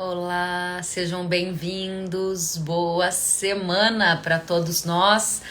Olá, sejam bem-vindos. Boa semana para todos nós.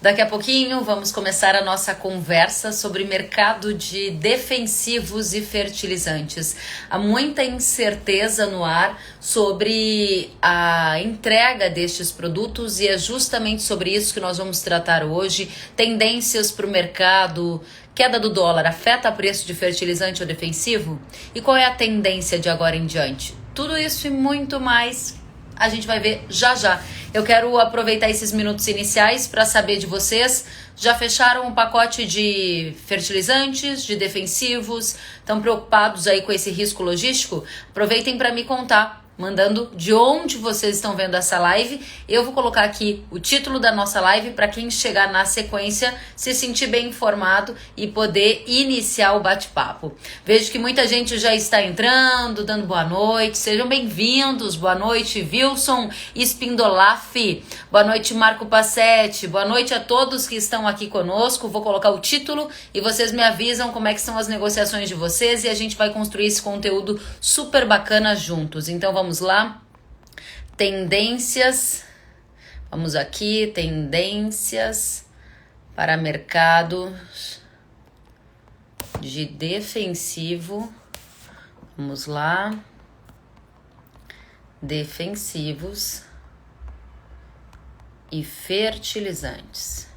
Daqui a pouquinho vamos começar a nossa conversa sobre mercado de defensivos e fertilizantes. Há muita incerteza no ar sobre a entrega destes produtos e é justamente sobre isso que nós vamos tratar hoje. Tendências para o mercado, queda do dólar afeta o preço de fertilizante ou defensivo? E qual é a tendência de agora em diante? Tudo isso e muito mais a gente vai ver já já. Eu quero aproveitar esses minutos iniciais para saber de vocês. Já fecharam um pacote de fertilizantes, de defensivos? Estão preocupados aí com esse risco logístico? Aproveitem para me contar, mandando de onde vocês estão vendo essa live. Eu vou colocar aqui o título da nossa live para quem chegar na sequência se sentir bem informado e poder iniciar o bate-papo. Vejo que muita gente já está entrando, dando boa noite. Sejam bem-vindos. Boa noite, Wilson Spindolaf. Boa noite, Marco Passetti. Boa noite a todos que estão aqui conosco. Vou colocar o título e vocês me avisam como é que são as negociações de vocês e a gente vai construir esse conteúdo super bacana juntos. Então vamos lá. Tendências. Vamos aqui. Tendências para mercado de defensivo. Vamos lá. Defensivos e fertilizantes.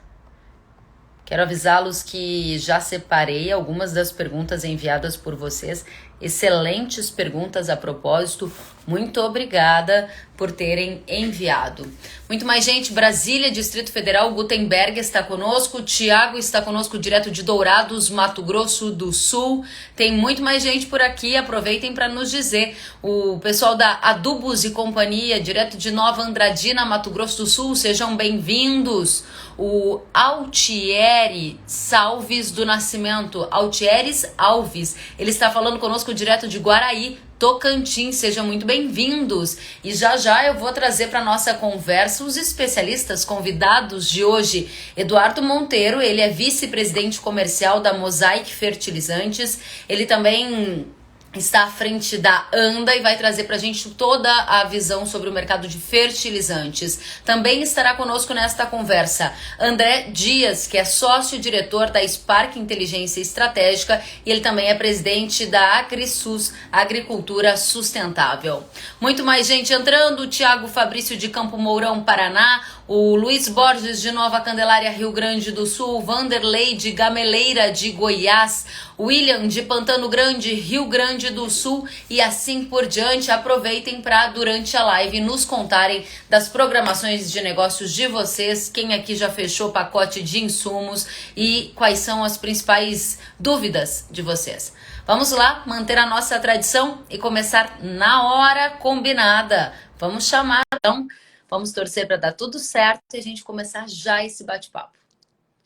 Quero avisá-los que já separei algumas das perguntas enviadas por vocês. Excelentes perguntas a propósito. Muito obrigada por terem enviado. Muito mais gente. Brasília, Distrito Federal, Gutenberg está conosco. Tiago está conosco direto de Dourados, Mato Grosso do Sul. Tem muito mais gente por aqui. Aproveitem para nos dizer. O pessoal da Adubos e Companhia, direto de Nova Andradina, Mato Grosso do Sul. Sejam bem-vindos. O Altieri Salves do Nascimento. Altieres Alves. Ele está falando conosco direto de Guaraí, Tocantins. Sejam muito bem-vindos. E já já eu vou trazer para nossa conversa os especialistas convidados de hoje. Eduardo Monteiro, ele é vice-presidente comercial da Mosaic Fertilizantes. Ele também está à frente da ANDA e vai trazer para a gente toda a visão sobre o mercado de fertilizantes. Também estará conosco nesta conversa André Dias, que é sócio-diretor da Spark Inteligência Estratégica, e ele também é presidente da AgriSus, Agricultura Sustentável. Muito mais gente entrando. O Tiago Fabrício de Campo Mourão, Paraná, o Luiz Borges de Nova Candelária, Rio Grande do Sul, Vanderlei de Gameleira de Goiás, William de Pantano Grande, Rio Grande do Sul e assim por diante. Aproveitem para, durante a live, nos contarem das programações de negócios de vocês, quem aqui já fechou pacote de insumos e quais são as principais dúvidas de vocês. Vamos lá, manter a nossa tradição e começar na hora combinada. Vamos chamar, então, vamos torcer para dar tudo certo e a gente começar já esse bate-papo.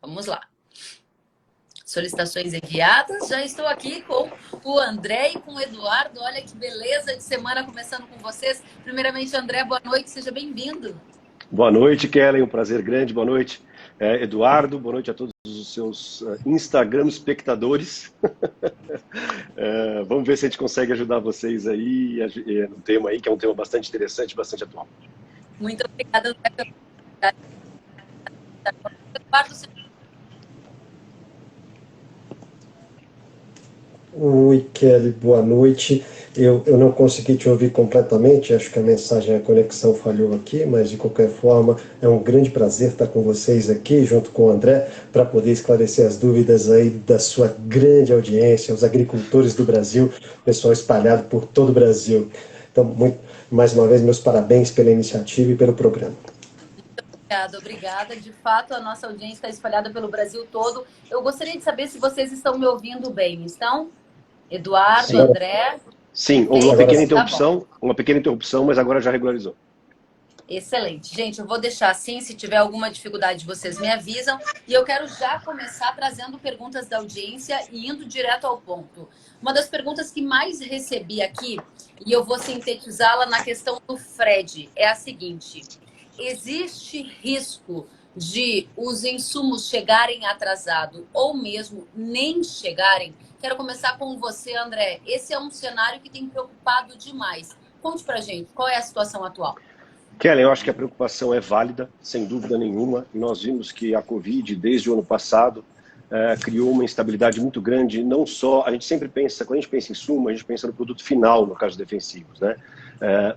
Vamos lá. Solicitações enviadas. Já estou aqui com o André e com o Eduardo. Olha que beleza de semana começando com vocês. Primeiramente, André, boa noite, seja bem-vindo. Boa noite, Kellen, um prazer grande. Boa noite, Eduardo. Boa noite a todos os seus Instagram espectadores. Vamos ver se a gente consegue ajudar vocês aí no tema aí, que é um tema bastante interessante, bastante atual. Muito obrigada, André. Eduardo, você... Oi, Kelly, boa noite. Eu não consegui te ouvir completamente, acho que a conexão falhou aqui, mas de qualquer forma é um grande prazer estar com vocês aqui, junto com o André, para poder esclarecer as dúvidas aí da sua grande audiência, os agricultores do Brasil, pessoal espalhado por todo o Brasil. Então, mais uma vez, meus parabéns pela iniciativa e pelo programa. Obrigada. De fato, a nossa audiência está espalhada pelo Brasil todo. Eu gostaria de saber se vocês estão me ouvindo bem. Estão? Eduardo, Sim. André? Sim, houve uma pequena interrupção, mas agora já regularizou. Excelente. Gente, eu vou deixar assim, se tiver alguma dificuldade, vocês me avisam. E eu quero já começar trazendo perguntas da audiência e indo direto ao ponto. Uma das perguntas que mais recebi aqui, e eu vou sintetizá-la na questão do Fred, é a seguinte: existe risco de os insumos chegarem atrasados ou mesmo nem chegarem? Quero começar com você, André. Esse é um cenário que tem preocupado demais. Conte pra gente, qual é a situação atual? Kellen, eu acho que a preocupação é válida, sem dúvida nenhuma. Nós vimos que a Covid, desde o ano passado, criou uma instabilidade muito grande. Não só, a gente sempre pensa, quando a gente pensa em insumo, a gente pensa no produto final, no caso defensivos, né?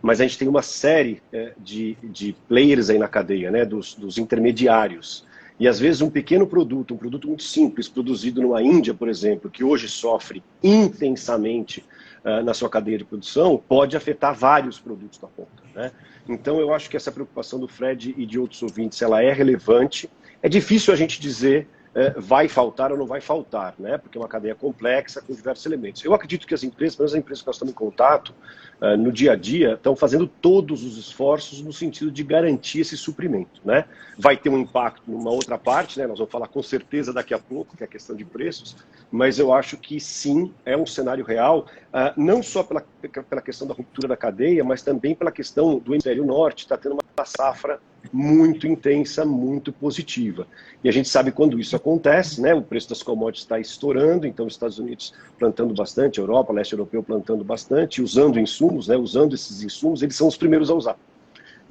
Mas a gente tem uma série de players aí na cadeia, né? Dos intermediários. E às vezes um pequeno produto, um produto muito simples, produzido numa Índia, por exemplo, que hoje sofre intensamente na sua cadeia de produção, pode afetar vários produtos da ponta, né? Então eu acho que essa preocupação do Fred e de outros ouvintes, ela é relevante. É difícil a gente dizer vai faltar ou não vai faltar, né? Porque é uma cadeia complexa com diversos elementos. Eu acredito que as empresas, pelo menos as empresas que nós estamos em contato, no dia a dia, estão fazendo todos os esforços no sentido de garantir esse suprimento, né? Vai ter um impacto numa outra parte, né? Nós vamos falar com certeza daqui a pouco, que é a questão de preços, mas eu acho que sim, é um cenário real, não só pela questão da ruptura da cadeia, mas também pela questão do hemisfério norte, está tendo uma safra muito intensa, muito positiva. E a gente sabe quando isso acontece, né? O preço das commodities está estourando, então os Estados Unidos plantando bastante, a Europa, leste europeu plantando bastante, usando insumos, né? Usando esses insumos, eles são os primeiros a usar.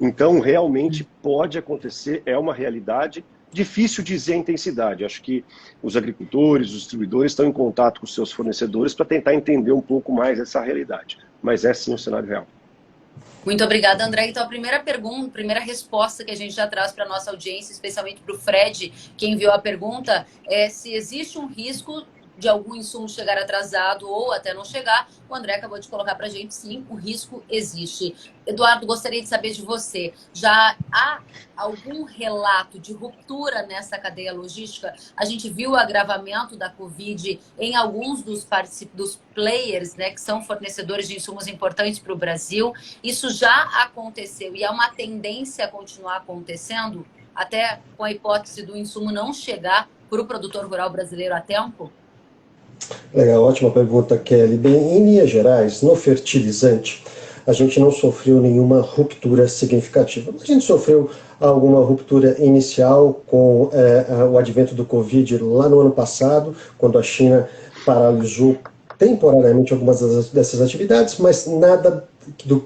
Então, realmente pode acontecer, é uma realidade. Difícil dizer a intensidade. Acho que os agricultores, os distribuidores estão em contato com os seus fornecedores para tentar entender um pouco mais essa realidade. Mas é sim um cenário real. Muito obrigada, André. Então, a primeira pergunta, primeira resposta que a gente já traz para a nossa audiência, especialmente para o Fred, que enviou a pergunta, é se existe um risco de algum insumo chegar atrasado ou até não chegar. O André acabou de colocar para a gente, sim, o risco existe. Eduardo, gostaria de saber de você, já há algum relato de ruptura nessa cadeia logística? A gente viu o agravamento da Covid em alguns dos players, né, que são fornecedores de insumos importantes para o Brasil. Isso já aconteceu e é uma tendência a continuar acontecendo, até com a hipótese do insumo não chegar para o produtor rural brasileiro a tempo? Legal, ótima pergunta, Kelly. Bem, em linhas gerais, no fertilizante, a gente não sofreu nenhuma ruptura significativa. A gente sofreu alguma ruptura inicial com o advento do Covid lá no ano passado, quando a China paralisou temporariamente algumas dessas atividades, mas nada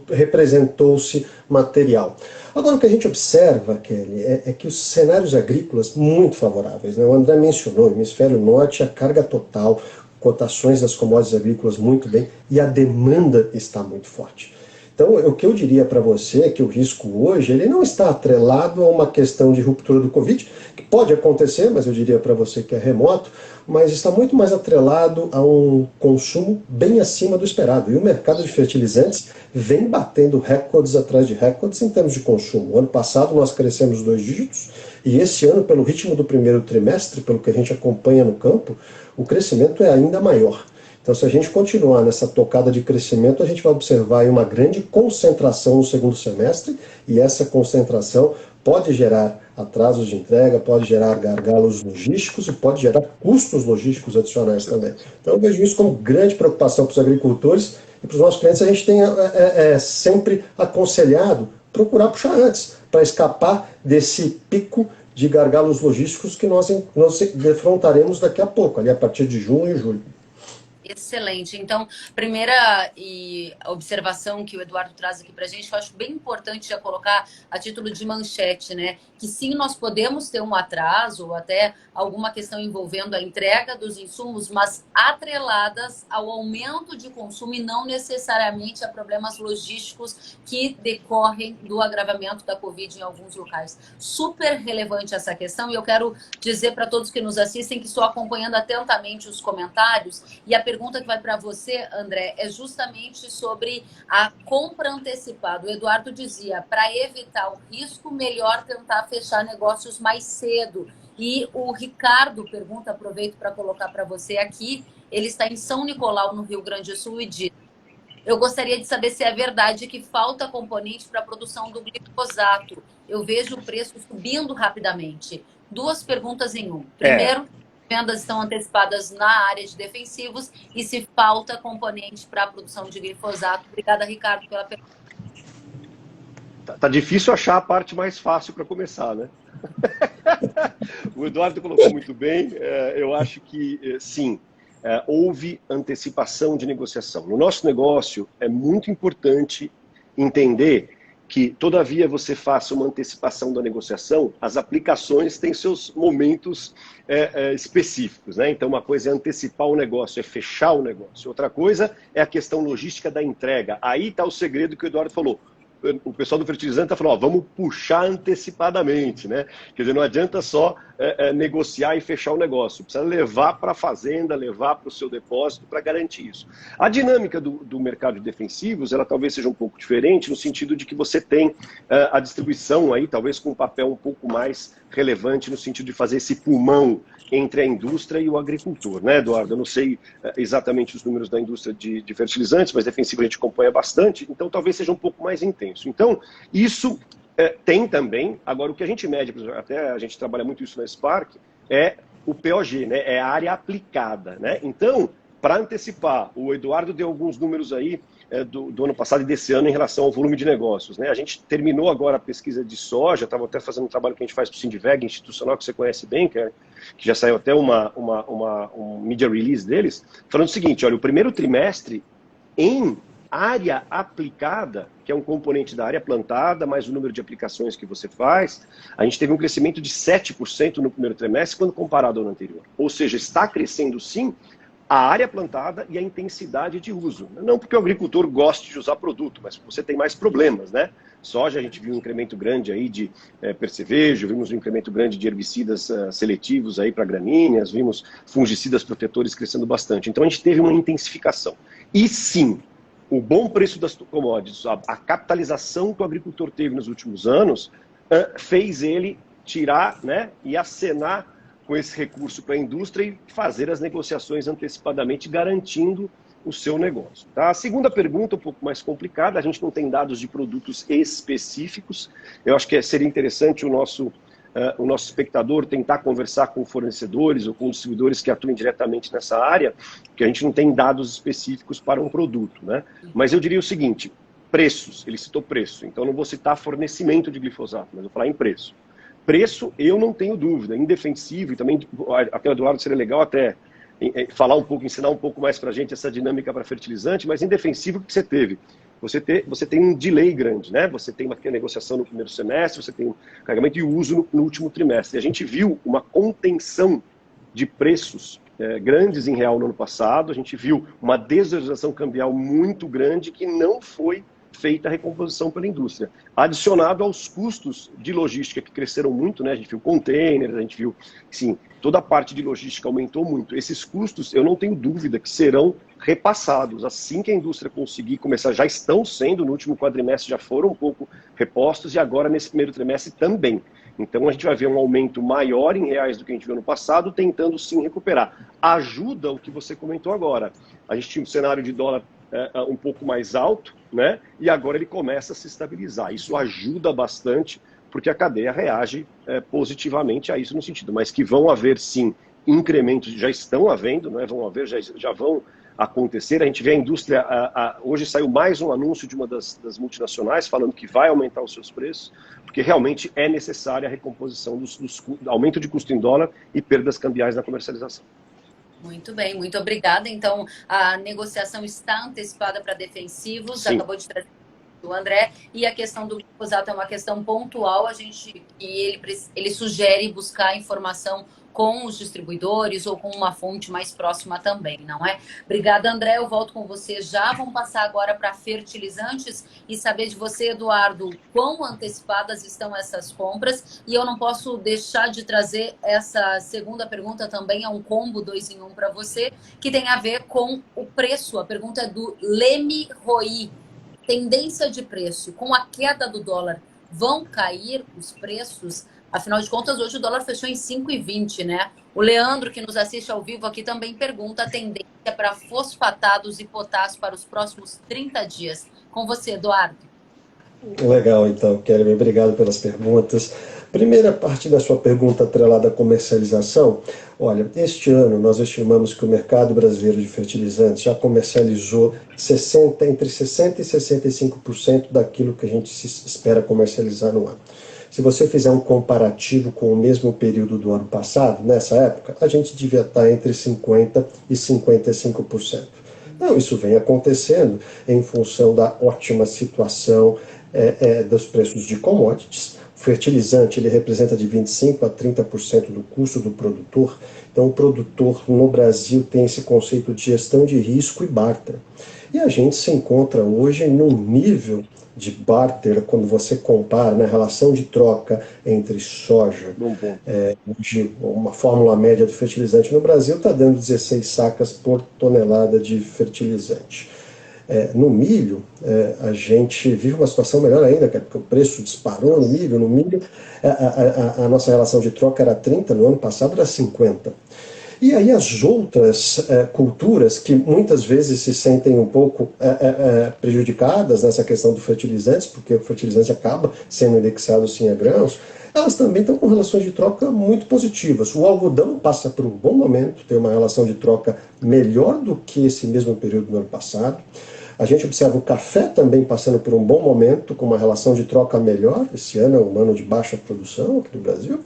representou-se material. Agora, o que a gente observa, Kelly, é que os cenários agrícolas muito favoráveis, né? O André mencionou, o hemisfério norte, a carga total, cotações das commodities agrícolas muito bem, e a demanda está muito forte. Então, o que eu diria para você é que o risco hoje ele não está atrelado a uma questão de ruptura do Covid, que pode acontecer, mas eu diria para você que é remoto, mas está muito mais atrelado a um consumo bem acima do esperado. E o mercado de fertilizantes vem batendo recordes atrás de recordes em termos de consumo. O ano passado nós crescemos 2 dígitos, e esse ano, pelo ritmo do primeiro trimestre, pelo que a gente acompanha no campo, o crescimento é ainda maior. Então, se a gente continuar nessa tocada de crescimento, a gente vai observar aí uma grande concentração no segundo semestre, e essa concentração pode gerar atrasos de entrega, pode gerar gargalos logísticos e pode gerar custos logísticos adicionais também. Então, eu vejo isso como grande preocupação para os agricultores e para os nossos clientes. A gente tem sempre aconselhado procurar puxar antes, para escapar desse pico de gargalos logísticos que nós defrontaremos daqui a pouco, ali a partir de junho e julho. Excelente. Então, primeira observação que o Eduardo traz aqui para a gente, eu acho bem importante já colocar a título de manchete, né? Que sim, nós podemos ter um atraso ou até alguma questão envolvendo a entrega dos insumos, mas atreladas ao aumento de consumo e não necessariamente a problemas logísticos que decorrem do agravamento da Covid em alguns locais. Super relevante essa questão e eu quero dizer para todos que nos assistem que estou acompanhando atentamente os comentários e a pergunta que vai para você, André, é justamente sobre a compra antecipada. O Eduardo dizia, para evitar o risco, melhor tentar fechar negócios mais cedo. E o Ricardo pergunta, aproveito para colocar para você aqui, ele está em São Nicolau, no Rio Grande do Sul, e diz: eu gostaria de saber se é verdade que falta componente para a produção do glifosato. Eu vejo o preço subindo rapidamente. 2 perguntas em 1. Primeiro, vendas estão antecipadas na área de defensivos e se falta componente para a produção de glifosato. Obrigada, Ricardo, pela pergunta. Tá difícil achar a parte mais fácil para começar, né? O Eduardo colocou muito bem. Eu acho que, sim, houve antecipação de negociação. No nosso negócio, é muito importante entender que, todavia, você faça uma antecipação da negociação, as aplicações têm seus momentos específicos, né? Então, uma coisa é antecipar o negócio, é fechar o negócio. Outra coisa é a questão logística da entrega. Aí está o segredo que o Eduardo falou. O pessoal do fertilizante está falando, ó, vamos puxar antecipadamente, né? Quer dizer, não adianta só negociar e fechar o negócio. Precisa levar para a fazenda, levar para o seu depósito para garantir isso. A dinâmica do mercado de defensivos, ela talvez seja um pouco diferente, no sentido de que você tem a distribuição aí, talvez com um papel um pouco mais relevante, no sentido de fazer esse pulmão entre a indústria e o agricultor, né, Eduardo? Eu não sei exatamente os números da indústria de fertilizantes, mas defensivo a gente acompanha bastante, então talvez seja um pouco mais intenso. Então, isso tem também, agora o que a gente mede, até a gente trabalha muito isso na Spark, é o POG, né, é a área aplicada, né? Então, para antecipar, o Eduardo deu alguns números aí do ano passado e desse ano em relação ao volume de negócios, né? A gente terminou agora a pesquisa de soja, estava até fazendo um trabalho que a gente faz para o Sindiveg, institucional, que você conhece bem, que já saiu até um media release deles, falando o seguinte, olha, o primeiro trimestre em área aplicada, que é um componente da área plantada, mais o número de aplicações que você faz, a gente teve um crescimento de 7% no primeiro trimestre, quando comparado ao ano anterior. Ou seja, está crescendo sim a área plantada e a intensidade de uso. Não porque o agricultor goste de usar produto, mas você tem mais problemas, né? Soja, a gente viu um incremento grande aí de percevejo, vimos um incremento grande de herbicidas seletivos aí para gramíneas, vimos fungicidas protetores crescendo bastante. Então a gente teve uma intensificação. E sim, o bom preço das commodities, a capitalização que o agricultor teve nos últimos anos, fez ele tirar, né, e acenar com esse recurso para a indústria e fazer as negociações antecipadamente, garantindo o seu negócio. Tá? A segunda pergunta, um pouco mais complicada, a gente não tem dados de produtos específicos. Eu acho que seria interessante o nosso espectador tentar conversar com fornecedores ou com distribuidores que atuem diretamente nessa área, porque a gente não tem dados específicos para um produto, né? Mas eu diria o seguinte, preços, ele citou preço, então não vou citar fornecimento de glifosato, mas vou falar em preço. Preço, eu não tenho dúvida, indefensivo, e também até o Eduardo seria legal até falar um pouco, ensinar um pouco mais para a gente essa dinâmica para fertilizante, mas indefensivo que você teve. Você tem um delay grande, né? Você tem uma negociação no primeiro semestre, você tem um carregamento e uso no último trimestre. E a gente viu uma contenção de preços grandes em real no ano passado, a gente viu uma desvalorização cambial muito grande que não foi feita a recomposição pela indústria. Adicionado aos custos de logística que cresceram muito, né? A gente viu containers, a gente viu, sim, toda a parte de logística aumentou muito. Esses custos, eu não tenho dúvida que serão repassados. Assim que a indústria conseguir começar, já estão sendo, no último quadrimestre já foram um pouco repostos e agora nesse primeiro trimestre também. Então a gente vai ver um aumento maior em reais do que a gente viu no passado, tentando sim recuperar. Ajuda o que você comentou agora. A gente tinha um cenário de dólar um pouco mais alto, né? E agora ele começa a se estabilizar. Isso ajuda bastante, porque a cadeia reage positivamente a isso no sentido. Mas que vão haver, sim, incrementos, já estão havendo, né? Vão haver, já vão acontecer. A gente vê a indústria, hoje saiu mais um anúncio de uma das multinacionais falando que vai aumentar os seus preços, porque realmente é necessária a recomposição do aumento de custo em dólar e perdas cambiais na comercialização. Muito bem, muito obrigada. Então, a negociação está antecipada para defensivos, Sim. acabou de trazer o André, e a questão do glifosato é uma questão pontual, ele sugere buscar informação com os distribuidores ou com uma fonte mais próxima também, não é? Obrigada, André, eu volto com você já. Vamos passar agora para fertilizantes e saber de você, Eduardo, quão antecipadas estão essas compras. E eu não posso deixar de trazer essa segunda pergunta também, é um combo 2 em 1 para você, que tem a ver com o preço. A pergunta é do Leme Roi. Tendência de preço, com a queda do dólar, vão cair os preços? Afinal de contas, hoje o dólar fechou em 5,20, né? O Leandro, que nos assiste ao vivo aqui, também pergunta a tendência para fosfatados e potássio para os próximos 30 dias. Com você, Eduardo. Legal, então, Kelly, obrigado pelas perguntas. Primeira parte da sua pergunta atrelada à comercialização. Olha, este ano nós estimamos que o mercado brasileiro de fertilizantes já comercializou entre 60% e 65% daquilo que a gente espera comercializar no ano. Se você fizer um comparativo com o mesmo período do ano passado, nessa época, a gente devia estar entre 50% e 55%. Não, isso vem acontecendo em função da ótima situação dos preços de commodities. O fertilizante ele representa de 25% a 30% do custo do produtor. Então, o produtor no Brasil tem esse conceito de gestão de risco e barter. E a gente se encontra hoje num nível de barter, quando você compara na relação de troca entre soja, hoje uma fórmula média do fertilizante no Brasil está dando 16 sacas por tonelada de fertilizante. No milho, a gente vive uma situação melhor ainda, porque o preço disparou no milho. No milho, a nossa relação de troca era 30, no ano passado era 50. E aí as outras culturas que muitas vezes se sentem um pouco prejudicadas nessa questão do fertilizantes, porque o fertilizante acaba sendo indexado sim a grãos, elas também estão com relações de troca muito positivas. O algodão passa por um bom momento, tem uma relação de troca melhor do que esse mesmo período do ano passado. A gente observa o café também passando por um bom momento, com uma relação de troca melhor. Esse ano é um ano de baixa produção aqui no Brasil.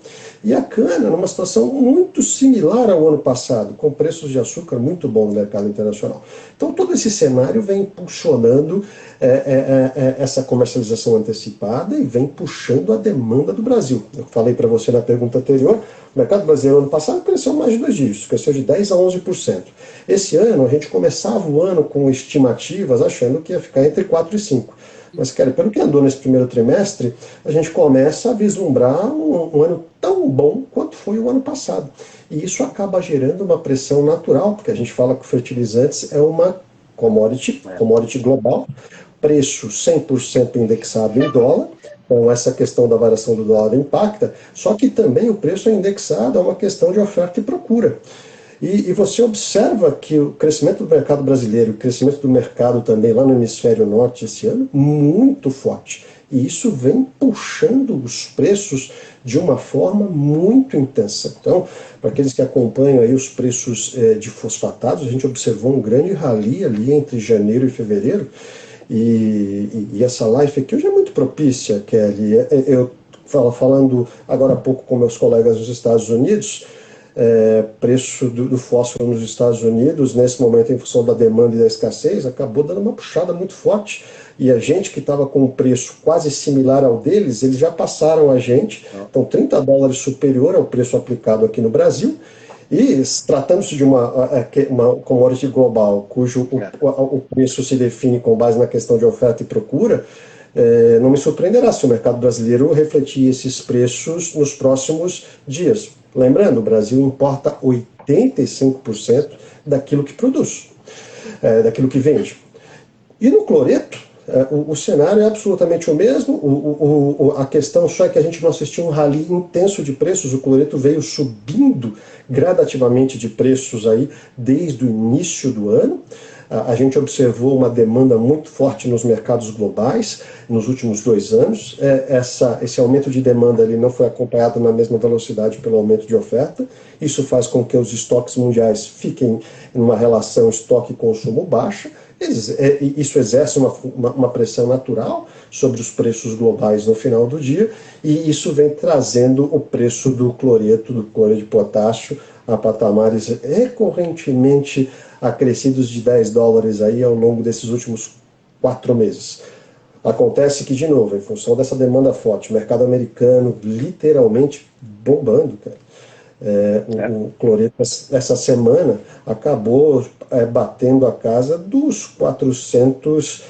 E a cana, numa situação muito similar ao ano passado, com preços de açúcar muito bons no mercado internacional. Então, todo esse cenário vem impulsionando essa comercialização antecipada e vem puxando a demanda do Brasil. Eu falei para você na pergunta anterior, o mercado brasileiro ano passado cresceu mais de 2 dígitos, cresceu de 10% a 11%. Esse ano, a gente começava o ano com estimativas achando que ia ficar entre 4% e 5%. Mas, cara, pelo que andou nesse primeiro trimestre, a gente começa a vislumbrar um ano tão bom quanto foi o ano passado. E isso acaba gerando uma pressão natural, porque a gente fala que fertilizantes é uma commodity global, preço 100% indexado em dólar. Então, essa questão da variação do dólar impacta, só que também o preço é indexado a uma questão de oferta e procura. E você observa que o crescimento do mercado brasileiro, o crescimento do mercado também lá no hemisfério norte esse ano, muito forte. E isso vem puxando os preços de uma forma muito intensa. Então, para aqueles que acompanham aí os preços de fosfatados, a gente observou um grande rally ali entre janeiro e fevereiro. E essa live aqui hoje é muito propícia, Kelly. Eu falando agora há pouco com meus colegas dos Estados Unidos, preço do fósforo nos Estados Unidos, nesse momento, em função da demanda e da escassez, acabou dando uma puxada muito forte. E a gente que estava com um preço quase similar ao deles, eles já passaram a gente, então $30 superior ao preço aplicado aqui no Brasil. E tratando-se de uma commodity global, cujo o preço se define com base na questão de oferta e procura, não me surpreenderá se o mercado brasileiro refletir esses preços nos próximos dias. Lembrando, o Brasil importa 85% daquilo que produz, daquilo que vende. E no cloreto, o cenário é absolutamente o mesmo. A questão só é que a gente não assistiu um rally intenso de preços. O cloreto veio subindo gradativamente de preços aí desde o início do ano. A gente observou uma demanda muito forte nos mercados globais nos últimos 2 anos. Esse aumento de demanda ele não foi acompanhado na mesma velocidade pelo aumento de oferta. Isso faz com que os estoques mundiais fiquem em uma relação estoque-consumo baixa. Isso exerce uma pressão natural sobre os preços globais no final do dia, e isso vem trazendo o preço do cloreto de potássio a patamares recorrentemente acrescidos de $10 aí ao longo desses últimos 4 meses. Acontece que, de novo, em função dessa demanda forte, o mercado americano literalmente bombando, cara. O cloreto essa semana acabou batendo a casa dos 400,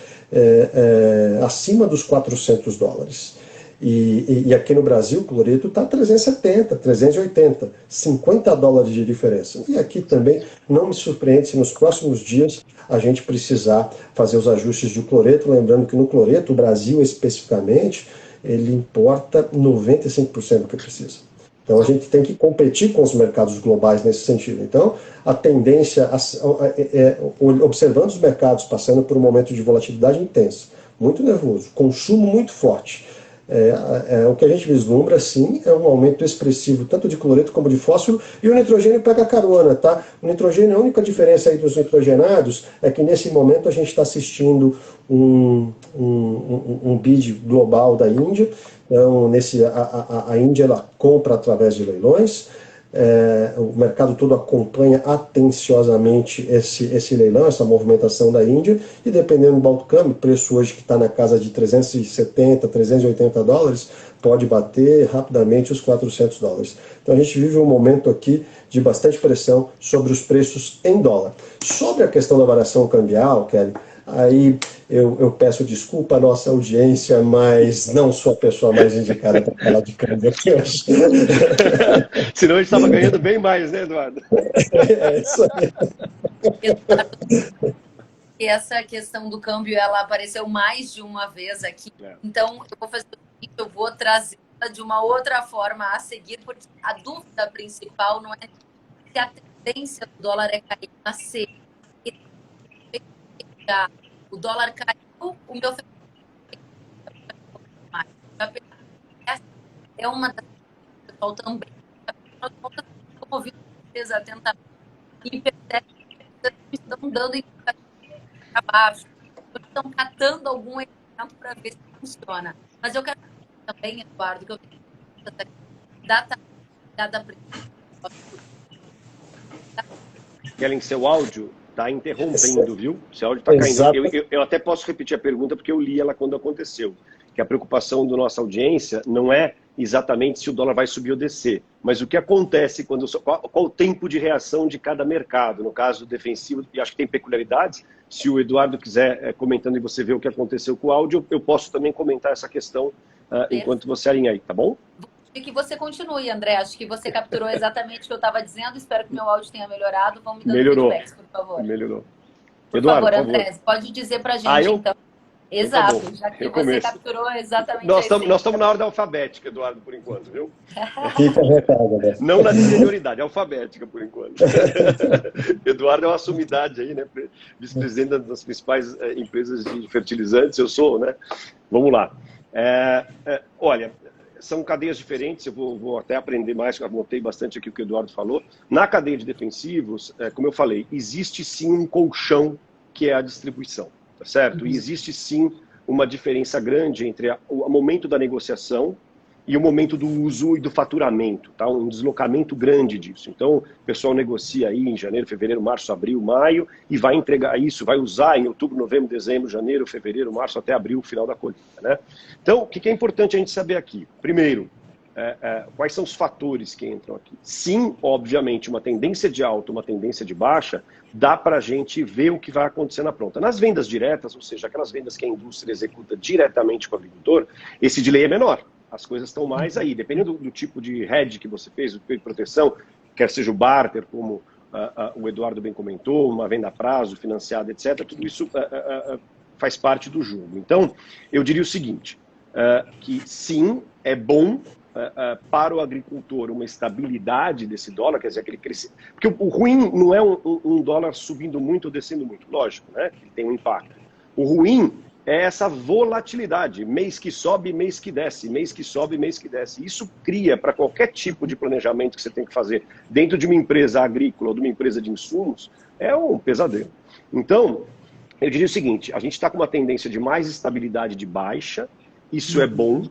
acima dos $400. E aqui no Brasil o cloreto está 370, 380, $50 de diferença. E aqui também não me surpreende se nos próximos dias a gente precisar fazer os ajustes de cloreto, lembrando que no cloreto, o Brasil especificamente, ele importa 95% do que precisa. Então a gente tem que competir com os mercados globais nesse sentido. Então a tendência, observando os mercados passando por um momento de volatilidade intensa, muito nervoso, consumo muito forte, o que a gente vislumbra, sim, é um aumento expressivo tanto de cloreto como de fósforo, e o nitrogênio pega carona, tá? O nitrogênio, a única diferença aí dos nitrogenados é que nesse momento a gente está assistindo um bid global da Índia. Então, a Índia ela compra através de leilões, O mercado todo acompanha atenciosamente esse leilão, essa movimentação da Índia, e dependendo do baldo câmbio, preço hoje que está na casa de 370, 380 dólares, pode bater rapidamente os 400 dólares. Então a gente vive um momento aqui de bastante pressão sobre os preços em dólar. Sobre a questão da variação cambial, Kelly, aí eu peço desculpa à nossa audiência, mas não sou a pessoa mais indicada para falar de câmbio aqui hoje. Senão a gente estava ganhando bem mais, né, Eduardo? É isso aí. E essa questão do câmbio, ela apareceu mais de uma vez aqui. Então, eu vou fazer o seguinte, eu vou trazer de uma outra forma a seguir, porque a dúvida principal não é se a tendência do dólar é cair na C. O dólar caiu, o meu essa é uma das pessoal também. Nós estamos ouvindo vocês atentamente e percebem que estão dando indicações para baixo, estão catando algum elemento para ver se funciona. Mas eu quero também, Eduardo, que eu tenho data Kellen, seu áudio está interrompendo, viu? Seu áudio está caindo. Eu até posso repetir a pergunta porque eu li ela quando aconteceu. Que a preocupação da nossa audiência não é exatamente se o dólar vai subir ou descer, mas o que acontece qual o tempo de reação de cada mercado. No caso defensivo, e acho que tem peculiaridades. Se o Eduardo quiser comentando e você ver o que aconteceu com o áudio, eu posso também comentar essa questão enquanto você alinha aí, tá bom? E que você continue, André. Acho que você capturou exatamente o que eu estava dizendo. Espero que meu áudio tenha melhorado. Vamos me dando feedbacks, por favor. Melhorou. Por favor, André, pode dizer para a gente, então. Exato, então, já que você capturou exatamente nós estamos na ordem alfabética, Eduardo, por enquanto, viu? Fica à vontade, André. Não na senioridade, alfabética, por enquanto. Eduardo é uma sumidade aí, né? Vice-presidente das principais empresas de fertilizantes, eu sou, né? Vamos lá. Olha, são cadeias diferentes, eu vou até aprender mais, eu anotei bastante aqui o que o Eduardo falou. Na cadeia de defensivos, como eu falei, existe sim um colchão que é a distribuição. Tá certo? E existe sim uma diferença grande entre o momento da negociação e o momento do uso e do faturamento, tá? Um deslocamento grande disso. Então, o pessoal negocia aí em janeiro, fevereiro, março, abril, maio e vai entregar isso, vai usar em outubro, novembro, dezembro, janeiro, fevereiro, março, até abril, final da colheita, né? Então, o que é importante a gente saber aqui? Primeiro, quais são os fatores que entram aqui? Sim, obviamente, uma tendência de alta, uma tendência de baixa, dá para a gente ver o que vai acontecer na ponta. Nas vendas diretas, ou seja, aquelas vendas que a indústria executa diretamente com o agricultor, esse delay é menor. As coisas estão mais aí. Dependendo do tipo de hedge que você fez, do tipo de proteção, quer seja o barter, como o Eduardo bem comentou, uma venda a prazo, financiada, etc., tudo isso faz parte do jogo. Então, eu diria o seguinte, que sim, é bom para o agricultor uma estabilidade desse dólar, quer dizer, aquele crescimento. Porque o ruim não é um dólar subindo muito ou descendo muito, lógico, né? Que tem um impacto. O ruim é essa volatilidade, mês que sobe, mês que desce, mês que sobe, mês que desce. Isso cria, para qualquer tipo de planejamento que você tem que fazer dentro de uma empresa agrícola ou de uma empresa de insumos, é um pesadelo. Então, eu diria o seguinte, a gente está com uma tendência de mais estabilidade de baixa, isso é bom.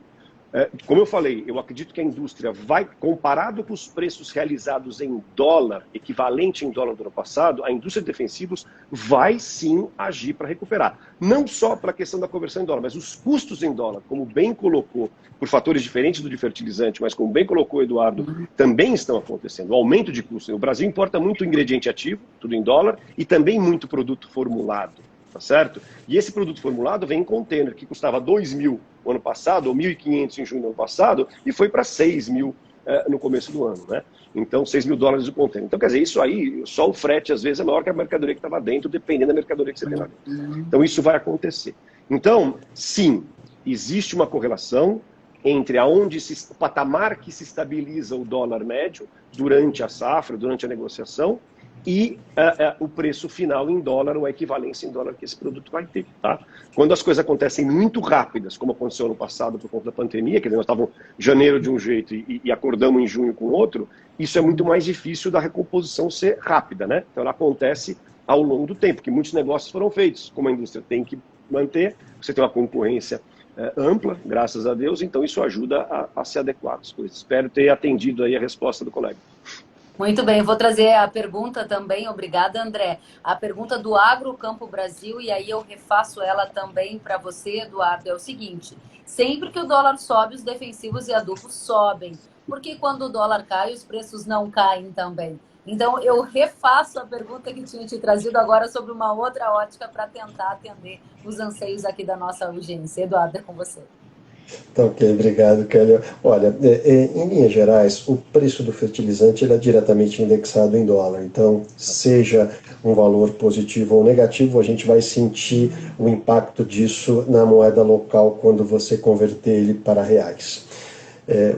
Como eu falei, eu acredito que a indústria vai, comparado com os preços realizados em dólar, equivalente em dólar do ano passado, a indústria de defensivos vai sim agir para recuperar. Não só para a questão da conversão em dólar, mas os custos em dólar, como bem colocou, por fatores diferentes do de fertilizante, mas como bem colocou o Eduardo, também estão acontecendo. O aumento de custos. O Brasil importa muito ingrediente ativo, tudo em dólar, e também muito produto formulado. Tá certo? E esse produto formulado vem em container, que custava 2.000 no ano passado, ou 1.500 em junho do ano passado, e foi para 6.000 no começo do ano, né? Então, 6.000 dólares o container. Então, quer dizer, isso aí, só o frete, às vezes, é maior que a mercadoria que estava dentro, dependendo da mercadoria que você tem lá dentro. Então, isso vai acontecer. Então, sim, existe uma correlação entre o patamar que se estabiliza o dólar médio durante a safra, durante a negociação, e o preço final em dólar, ou a equivalência em dólar que esse produto vai ter. Tá? Quando as coisas acontecem muito rápidas, como aconteceu no passado por conta da pandemia, que nós estávamos em janeiro de um jeito e acordamos em junho com outro, isso é muito mais difícil da recomposição ser rápida, né? Então ela acontece ao longo do tempo, que muitos negócios foram feitos, como a indústria tem que manter, você tem uma concorrência ampla, graças a Deus, então isso ajuda a se adequar às coisas. Espero ter atendido aí a resposta do colega. Muito bem, vou trazer a pergunta também, obrigada, André. A pergunta do Agro Campo Brasil, e aí eu refaço ela também para você, Eduardo, é o seguinte: sempre que o dólar sobe, os defensivos e adubos sobem, porque quando o dólar cai, os preços não caem também. Então, eu refaço a pergunta que tinha te trazido agora sobre uma outra ótica para tentar atender os anseios aqui da nossa audiência. Eduardo, é com você. Tá ok, obrigado, Kelly. Olha, em linhas gerais, o preço do fertilizante ele é diretamente indexado em dólar. Então, seja um valor positivo ou negativo, a gente vai sentir o impacto disso na moeda local quando você converter ele para reais.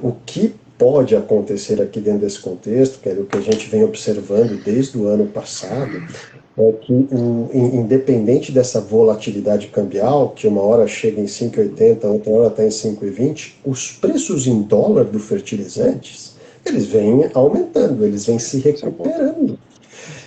O que pode acontecer aqui dentro desse contexto, que é o que a gente vem observando desde o ano passado, é que, independente dessa volatilidade cambial, que uma hora chega em 5,80, outra hora está em 5,20, os preços em dólar do fertilizantes, eles vêm aumentando, eles vêm se recuperando.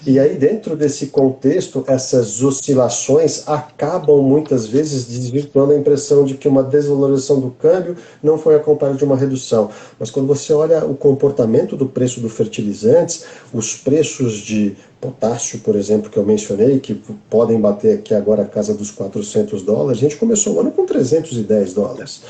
E aí, dentro desse contexto, essas oscilações acabam muitas vezes desvirtuando a impressão de que uma desvalorização do câmbio não foi acompanhada de uma redução. Mas quando você olha o comportamento do preço dos fertilizantes, os preços de potássio, por exemplo, que eu mencionei, que podem bater aqui agora a casa dos $400, a gente começou o ano com $310.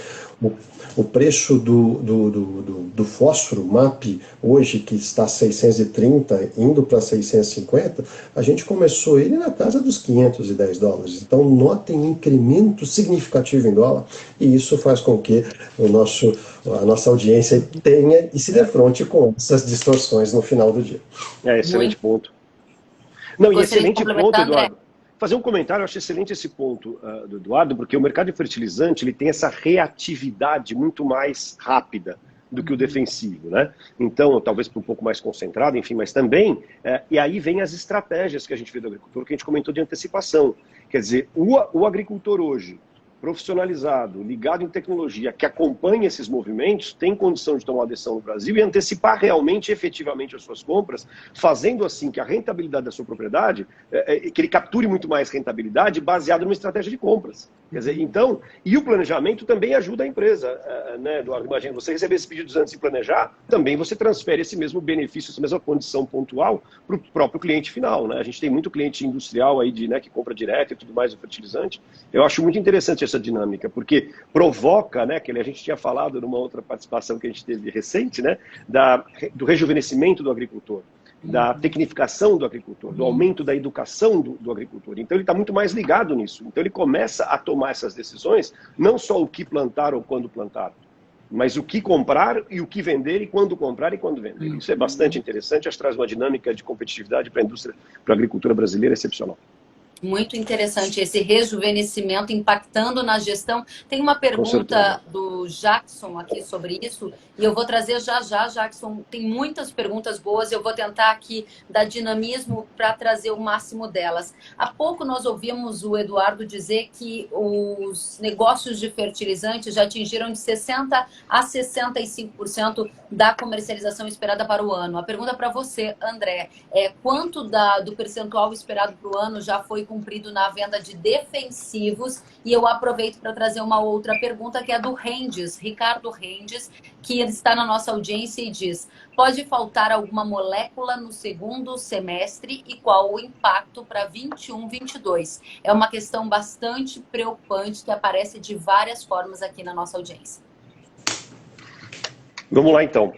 O preço do fósforo MAP, hoje, que está 630, indo para 650, a gente começou ele na casa dos $510. Então, notem um incremento significativo em dólar, e isso faz com que a nossa audiência tenha e se defronte com essas distorções no final do dia. Excelente ponto. Não, e excelente ponto, Eduardo. André. Fazer um comentário, eu acho excelente esse ponto do Eduardo, porque o mercado de fertilizante ele tem essa reatividade muito mais rápida do que o defensivo, né? Então, talvez um pouco mais concentrado, enfim, mas também, e aí vem as estratégias que a gente vê do agricultor, que a gente comentou de antecipação. Quer dizer, o agricultor hoje, profissionalizado, ligado em tecnologia, que acompanha esses movimentos, tem condição de tomar uma decisão no Brasil e antecipar realmente, efetivamente, as suas compras, fazendo assim que a rentabilidade da sua propriedade, que ele capture muito mais rentabilidade baseado numa estratégia de compras. Quer dizer, então, e o planejamento também ajuda a empresa, né, Eduardo? Imagina, você receber esses pedidos antes de planejar, também você transfere esse mesmo benefício, essa mesma condição pontual para o próprio cliente final, né? A gente tem muito cliente industrial aí que compra direto e tudo mais, o fertilizante. Eu acho muito interessante essa dinâmica, porque provoca, né, que a gente tinha falado numa outra participação que a gente teve recente, né, do rejuvenescimento do agricultor, da tecnificação do agricultor, do aumento da educação do agricultor. Então ele está muito mais ligado nisso. Então ele começa a tomar essas decisões, não só o que plantar ou quando plantar, mas o que comprar e o que vender e quando comprar e quando vender. Isso é bastante interessante, acho que traz uma dinâmica de competitividade para a indústria, para a agricultura brasileira excepcional. Muito interessante esse rejuvenescimento impactando na gestão. Tem uma pergunta do Jackson aqui sobre isso, e eu vou trazer já, Jackson. Tem muitas perguntas boas, eu vou tentar aqui dar dinamismo para trazer o máximo delas. Há pouco nós ouvimos o Eduardo dizer que os negócios de fertilizantes já atingiram de 60% a 65% da comercialização esperada para o ano. A pergunta para você, André, é quanto do percentual esperado para o ano já foi cumprido na venda de defensivos? E eu aproveito para trazer uma outra pergunta, que é do Rendes, Ricardo Rendes, que está na nossa audiência e diz: pode faltar alguma molécula no segundo semestre e qual o impacto para 21, 22? É uma questão bastante preocupante que aparece de várias formas aqui na nossa audiência. Vamos lá, então.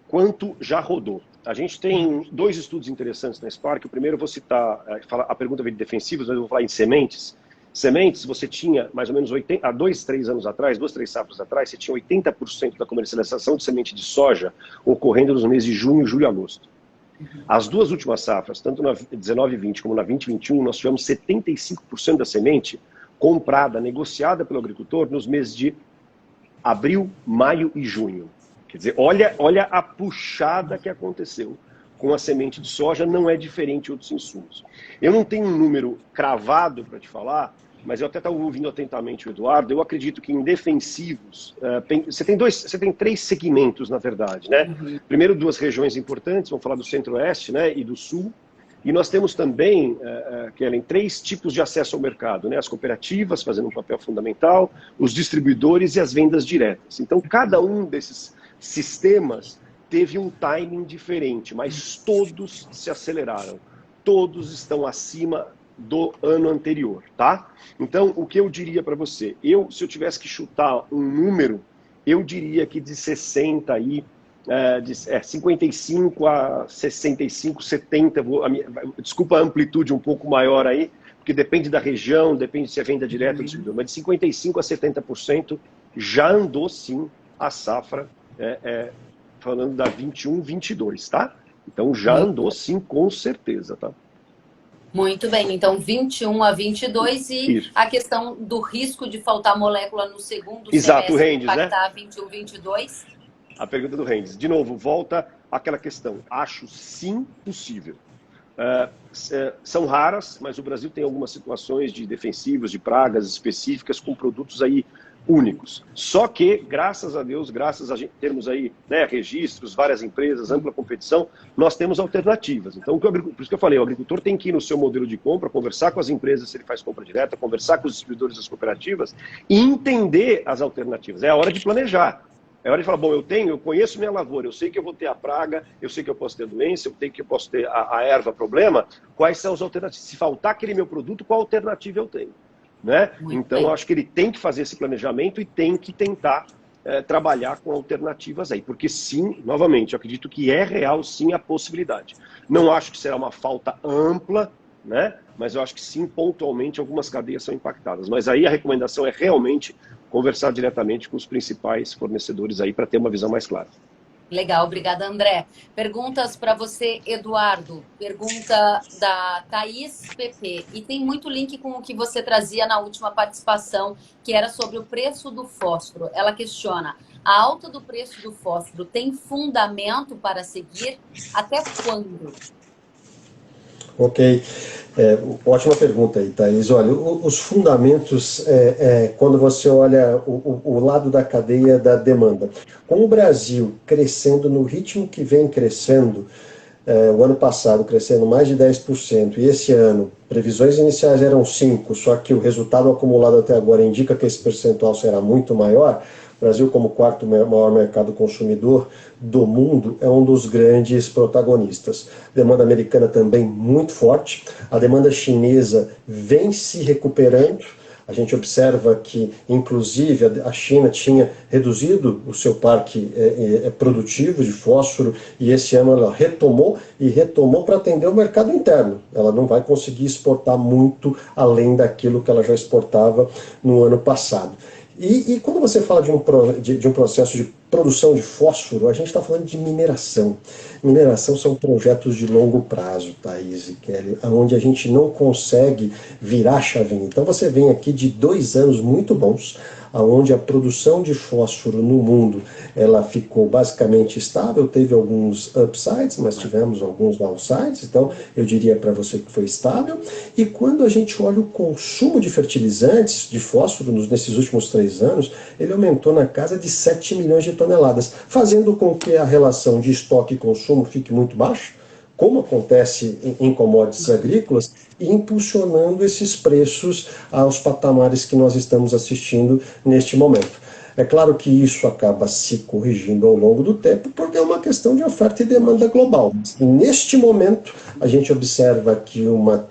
Quanto já rodou? A gente tem dois estudos interessantes na Spark. O primeiro eu vou citar, a pergunta veio de defensivos, mas eu vou falar em sementes. Sementes, você tinha mais ou menos 80, há 2, 3 anos atrás, 2, 3 safras atrás, você tinha 80% da comercialização de semente de soja ocorrendo nos meses de junho, julho e agosto. As duas últimas safras, tanto na 19 e 20 como na 20 e 21, nós tivemos 75% da semente comprada, negociada pelo agricultor nos meses de abril, maio e junho. Quer dizer, olha a puxada que aconteceu com a semente de soja, não é diferente de outros insumos. Eu não tenho um número cravado para te falar, mas eu até estava ouvindo atentamente o Eduardo. Eu acredito que em defensivos, você tem 3 segmentos, na verdade, né? Primeiro, 2 regiões importantes, vamos falar do Centro-Oeste, né, e do Sul. E nós temos também, Kellen, 3 tipos de acesso ao mercado, né? As cooperativas fazendo um papel fundamental, os distribuidores e as vendas diretas. Então, cada um desses sistemas teve um timing diferente, mas todos se aceleraram. Todos estão acima do ano anterior, tá? Então, o que eu diria para você? Se eu tivesse que chutar um número, eu diria que de 60 aí, 55 a 65, 70, desculpa a amplitude um pouco maior aí, porque depende da região, depende se é venda direta ou distribuidor, mas de 55 a 70% já andou sim a safra, falando da 21, 22, tá? Então já andou sim, com certeza, tá? Muito bem, então 21 a 22 e Isso. a questão do risco de faltar molécula no segundo Exato, semestre, Rendes, impactar né? 21, 22? A pergunta do Rendes. De novo, volta àquela questão. Acho sim possível. São raras, mas o Brasil tem algumas situações de defensivos, de pragas específicas com produtos aí únicos. Só que, graças a Deus, graças a gente termos aí, né, registros, várias empresas, ampla competição, nós temos alternativas. Então, por isso que eu falei, o agricultor tem que ir no seu modelo de compra, conversar com as empresas se ele faz compra direta, conversar com os distribuidores das cooperativas e entender as alternativas. É a hora de planejar. É hora de falar, bom, eu conheço minha lavoura, eu sei que eu vou ter a praga, eu sei que eu posso ter doença, eu sei que eu posso ter a erva problema, quais são as alternativas? Se faltar aquele meu produto, qual alternativa eu tenho? Né? Então, eu acho que ele tem que fazer esse planejamento e tem que tentar trabalhar com alternativas aí, porque sim, novamente, eu acredito que é real sim a possibilidade. Não acho que será uma falta ampla, né? Mas eu acho que sim, pontualmente, algumas cadeias são impactadas. Mas aí a recomendação é realmente conversar diretamente com os principais fornecedores aí para ter uma visão mais clara. Legal, obrigada, André. Perguntas para você, Eduardo. Pergunta da Thaís PP. E tem muito link com o que você trazia na última participação, que era sobre o preço do fósforo. Ela questiona, a alta do preço do fósforo tem fundamento para seguir? Até quando? Ok. Ótima pergunta aí, Thaís. Olha, os fundamentos, quando você olha o lado da cadeia da demanda. Com o Brasil crescendo no ritmo que vem crescendo, o ano passado crescendo mais de 10%, e esse ano, previsões iniciais eram 5%, só que o resultado acumulado até agora indica que esse percentual será muito maior. O Brasil, como quarto maior mercado consumidor do mundo, é um dos grandes protagonistas. A demanda americana também muito forte, a demanda chinesa vem se recuperando. A gente observa que, inclusive, a China tinha reduzido o seu parque produtivo de fósforo e esse ano ela retomou para atender o mercado interno. Ela não vai conseguir exportar muito além daquilo que ela já exportava no ano passado. E quando você fala de um processo de produção de fósforo, a gente está falando de mineração. Mineração são projetos de longo prazo, Thaís e Kelly, onde a gente não consegue virar a chavinha. Então você vem aqui de 2 anos muito bons, onde a produção de fósforo no mundo ela ficou basicamente estável, teve alguns upsides, mas tivemos alguns downsides, então eu diria para você que foi estável. E quando a gente olha o consumo de fertilizantes, de fósforo, nesses últimos 3 anos, ele aumentou na casa de 7 milhões de toneladas, fazendo com que a relação de estoque e consumo fique muito baixa, como acontece em commodities agrícolas, e impulsionando esses preços aos patamares que nós estamos assistindo neste momento. É claro que isso acaba se corrigindo ao longo do tempo, porque é uma questão de oferta e demanda global. Neste momento, a gente observa que uma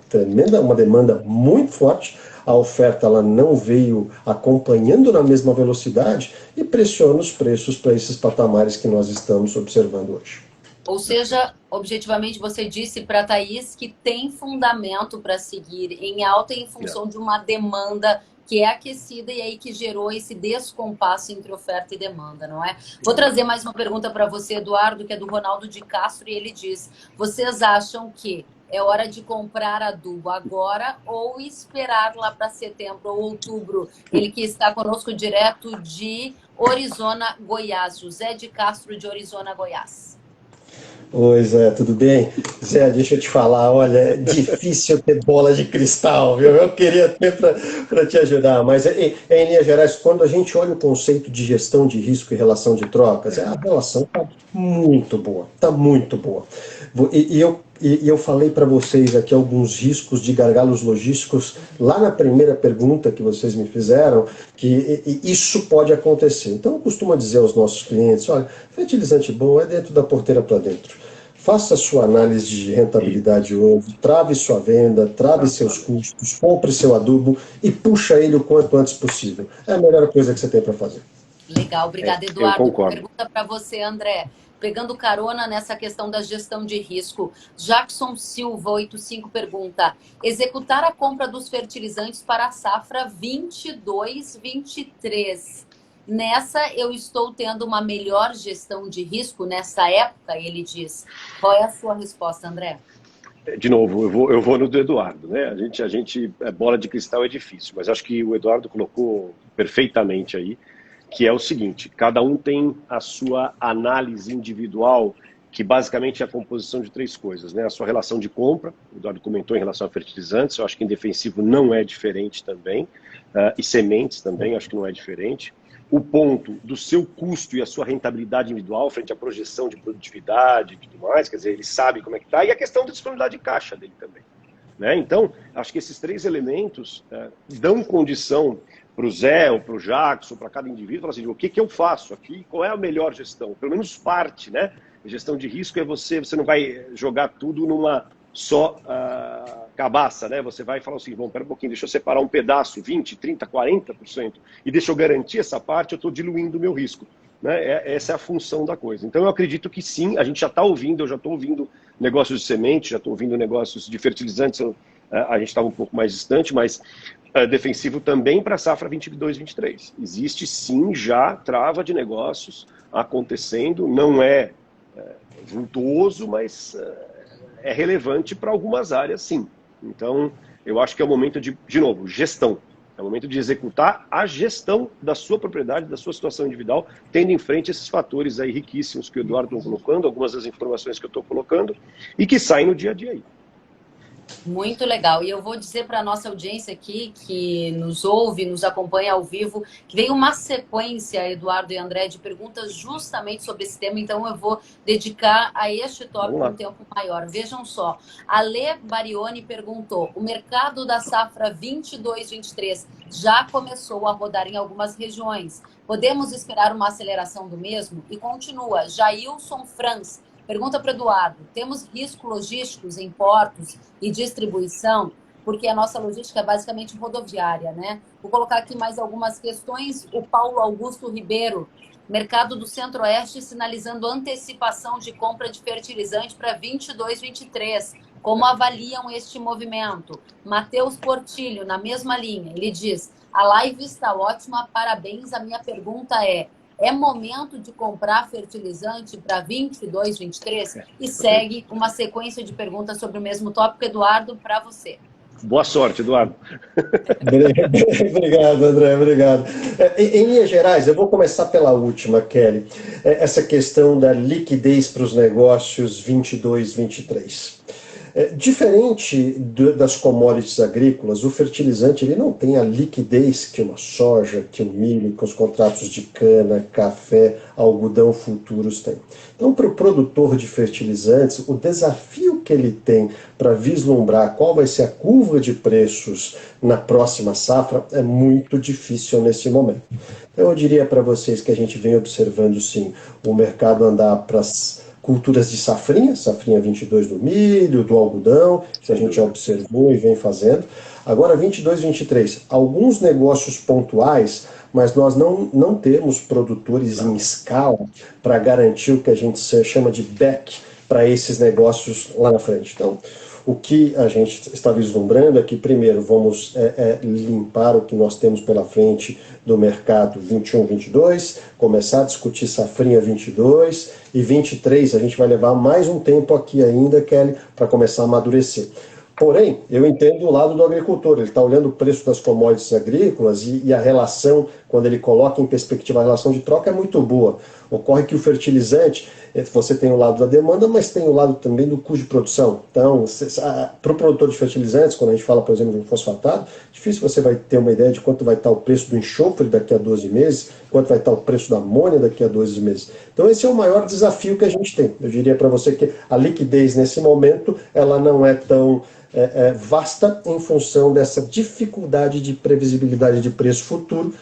demanda muito forte, a oferta ela não veio acompanhando na mesma velocidade e pressiona os preços para esses patamares que nós estamos observando hoje. Ou seja, objetivamente você disse para a Thaís que tem fundamento para seguir em alta em função de uma demanda que é aquecida e aí que gerou esse descompasso entre oferta e demanda, não é? Vou trazer mais uma pergunta para você, Eduardo, que é do Ronaldo de Castro, e ele diz, vocês acham que é hora de comprar adubo agora ou esperar lá para setembro ou outubro? Ele que está conosco direto de Orizona, Goiás. José de Castro, de Orizona, Goiás. Oi, Zé, tudo bem? Zé, deixa eu te falar, olha, é difícil ter bola de cristal, viu? Eu queria ter para te ajudar, mas em linhas gerais, quando a gente olha o conceito de gestão de risco e relação de trocas, a relação está muito boa, está muito boa. E e eu falei para vocês aqui alguns riscos de gargalos logísticos lá na primeira pergunta que vocês me fizeram, que isso pode acontecer. Então eu costumo dizer aos nossos clientes, olha, fertilizante bom é dentro da porteira para dentro. Faça sua análise de rentabilidade hoje, trave sua venda, trave seus custos, compre seu adubo e puxa ele o quanto antes possível. É a melhor coisa que você tem para fazer. Legal, obrigada, Eu Eduardo. concordo. Pergunta para você, André. Pegando carona nessa questão da gestão de risco, Jackson Silva, 85, pergunta: executar a compra dos fertilizantes para a safra 22-23. Nessa, eu estou tendo uma melhor gestão de risco nessa época, ele diz. Qual é a sua resposta, André? De novo, eu vou no do Eduardo, né? A gente bola de cristal é difícil, mas acho que o Eduardo colocou perfeitamente aí, que é o seguinte: cada um tem a sua análise individual, que basicamente é a composição de três coisas, né? A sua relação de compra, o Eduardo comentou em relação a fertilizantes, eu acho que em defensivo não é diferente também, e sementes também, acho que não é diferente. O ponto do seu custo e a sua rentabilidade individual frente à projeção de produtividade e tudo mais, quer dizer, ele sabe como é que está, e a questão da disponibilidade de caixa dele também, né? Então, acho que esses três elementos dão condição para o Zé ou para o Jackson, para cada indivíduo, falar assim, o que eu faço aqui, qual é a melhor gestão? Pelo menos parte, né? A gestão de risco é você não vai jogar tudo numa só cabaça, né? Você vai falar assim, bom, pera um pouquinho, deixa eu separar um pedaço, 20%, 30%, 40%, e deixa eu garantir essa parte, eu estou diluindo o meu risco, né? Essa é a função da coisa. Então eu acredito que sim, a gente já está ouvindo, eu já estou ouvindo negócios de semente, já estou ouvindo negócios de fertilizantes, a gente estava um pouco mais distante, mas defensivo também para a safra 22-23. Existe sim já trava de negócios acontecendo, não é vultuoso, mas é relevante para algumas áreas, sim. Então, eu acho que é o momento de novo, gestão. É o momento de executar a gestão da sua propriedade, da sua situação individual, tendo em frente esses fatores aí riquíssimos que o Eduardo está colocando, algumas das informações que eu estou colocando, e que saem no dia a dia aí. Muito legal. E eu vou dizer para a nossa audiência aqui, que nos ouve, nos acompanha ao vivo, que veio uma sequência, Eduardo e André, de perguntas justamente sobre esse tema. Então, eu vou dedicar a este tópico um tempo maior. Vejam só, a Lê Barioni perguntou: o mercado da safra 22-23 já começou a rodar em algumas regiões. Podemos esperar uma aceleração do mesmo? E continua, Jailson Franz pergunta para o Eduardo: temos riscos logísticos em portos e distribuição? Porque a nossa logística é basicamente rodoviária, né? Vou colocar aqui mais algumas questões. O Paulo Augusto Ribeiro: mercado do Centro-Oeste sinalizando antecipação de compra de fertilizante para 22-23. Como avaliam este movimento? Matheus Portilho, na mesma linha, ele diz: a live está ótima, parabéns. A minha pergunta é momento de comprar fertilizante para 22-23? E segue uma sequência de perguntas sobre o mesmo tópico. Eduardo, para você. Boa sorte, Eduardo. Obrigado, André, obrigado. Em linhas gerais, eu vou começar pela última, Kelly. Essa questão da liquidez para os negócios 22-23. Diferente das commodities agrícolas, o fertilizante ele não tem a liquidez que uma soja, que o milho, que os contratos de cana, café, algodão futuros têm. Então, para o produtor de fertilizantes, o desafio que ele tem para vislumbrar qual vai ser a curva de preços na próxima safra é muito difícil nesse momento. Então, eu diria para vocês que a gente vem observando, sim, o mercado andar para as culturas de safrinha 22 do milho, do algodão, que a gente já observou e vem fazendo. Agora 22-23, alguns negócios pontuais, mas nós não temos produtores em escala para garantir o que a gente chama de back para esses negócios lá na frente. Então, o que a gente está vislumbrando é que, primeiro, vamos limpar o que nós temos pela frente do mercado 21-22, começar a discutir safrinha 22 e 23. A gente vai levar mais um tempo aqui ainda, Kelly, para começar a amadurecer. Porém, eu entendo o lado do agricultor, ele está olhando o preço das commodities agrícolas e a relação, quando ele coloca em perspectiva a relação de troca, é muito boa. Ocorre que o fertilizante, você tem o lado da demanda, mas tem o lado também do custo de produção. Então, para o produtor de fertilizantes, quando a gente fala, por exemplo, de um fosfatado, difícil você vai ter uma ideia de quanto vai estar o preço do enxofre daqui a 12 meses, quanto vai estar o preço da amônia daqui a 12 meses. Então, esse é o maior desafio que a gente tem. Eu diria para você que a liquidez, nesse momento, ela não é tão vasta em função dessa dificuldade de previsibilidade de preço futuro,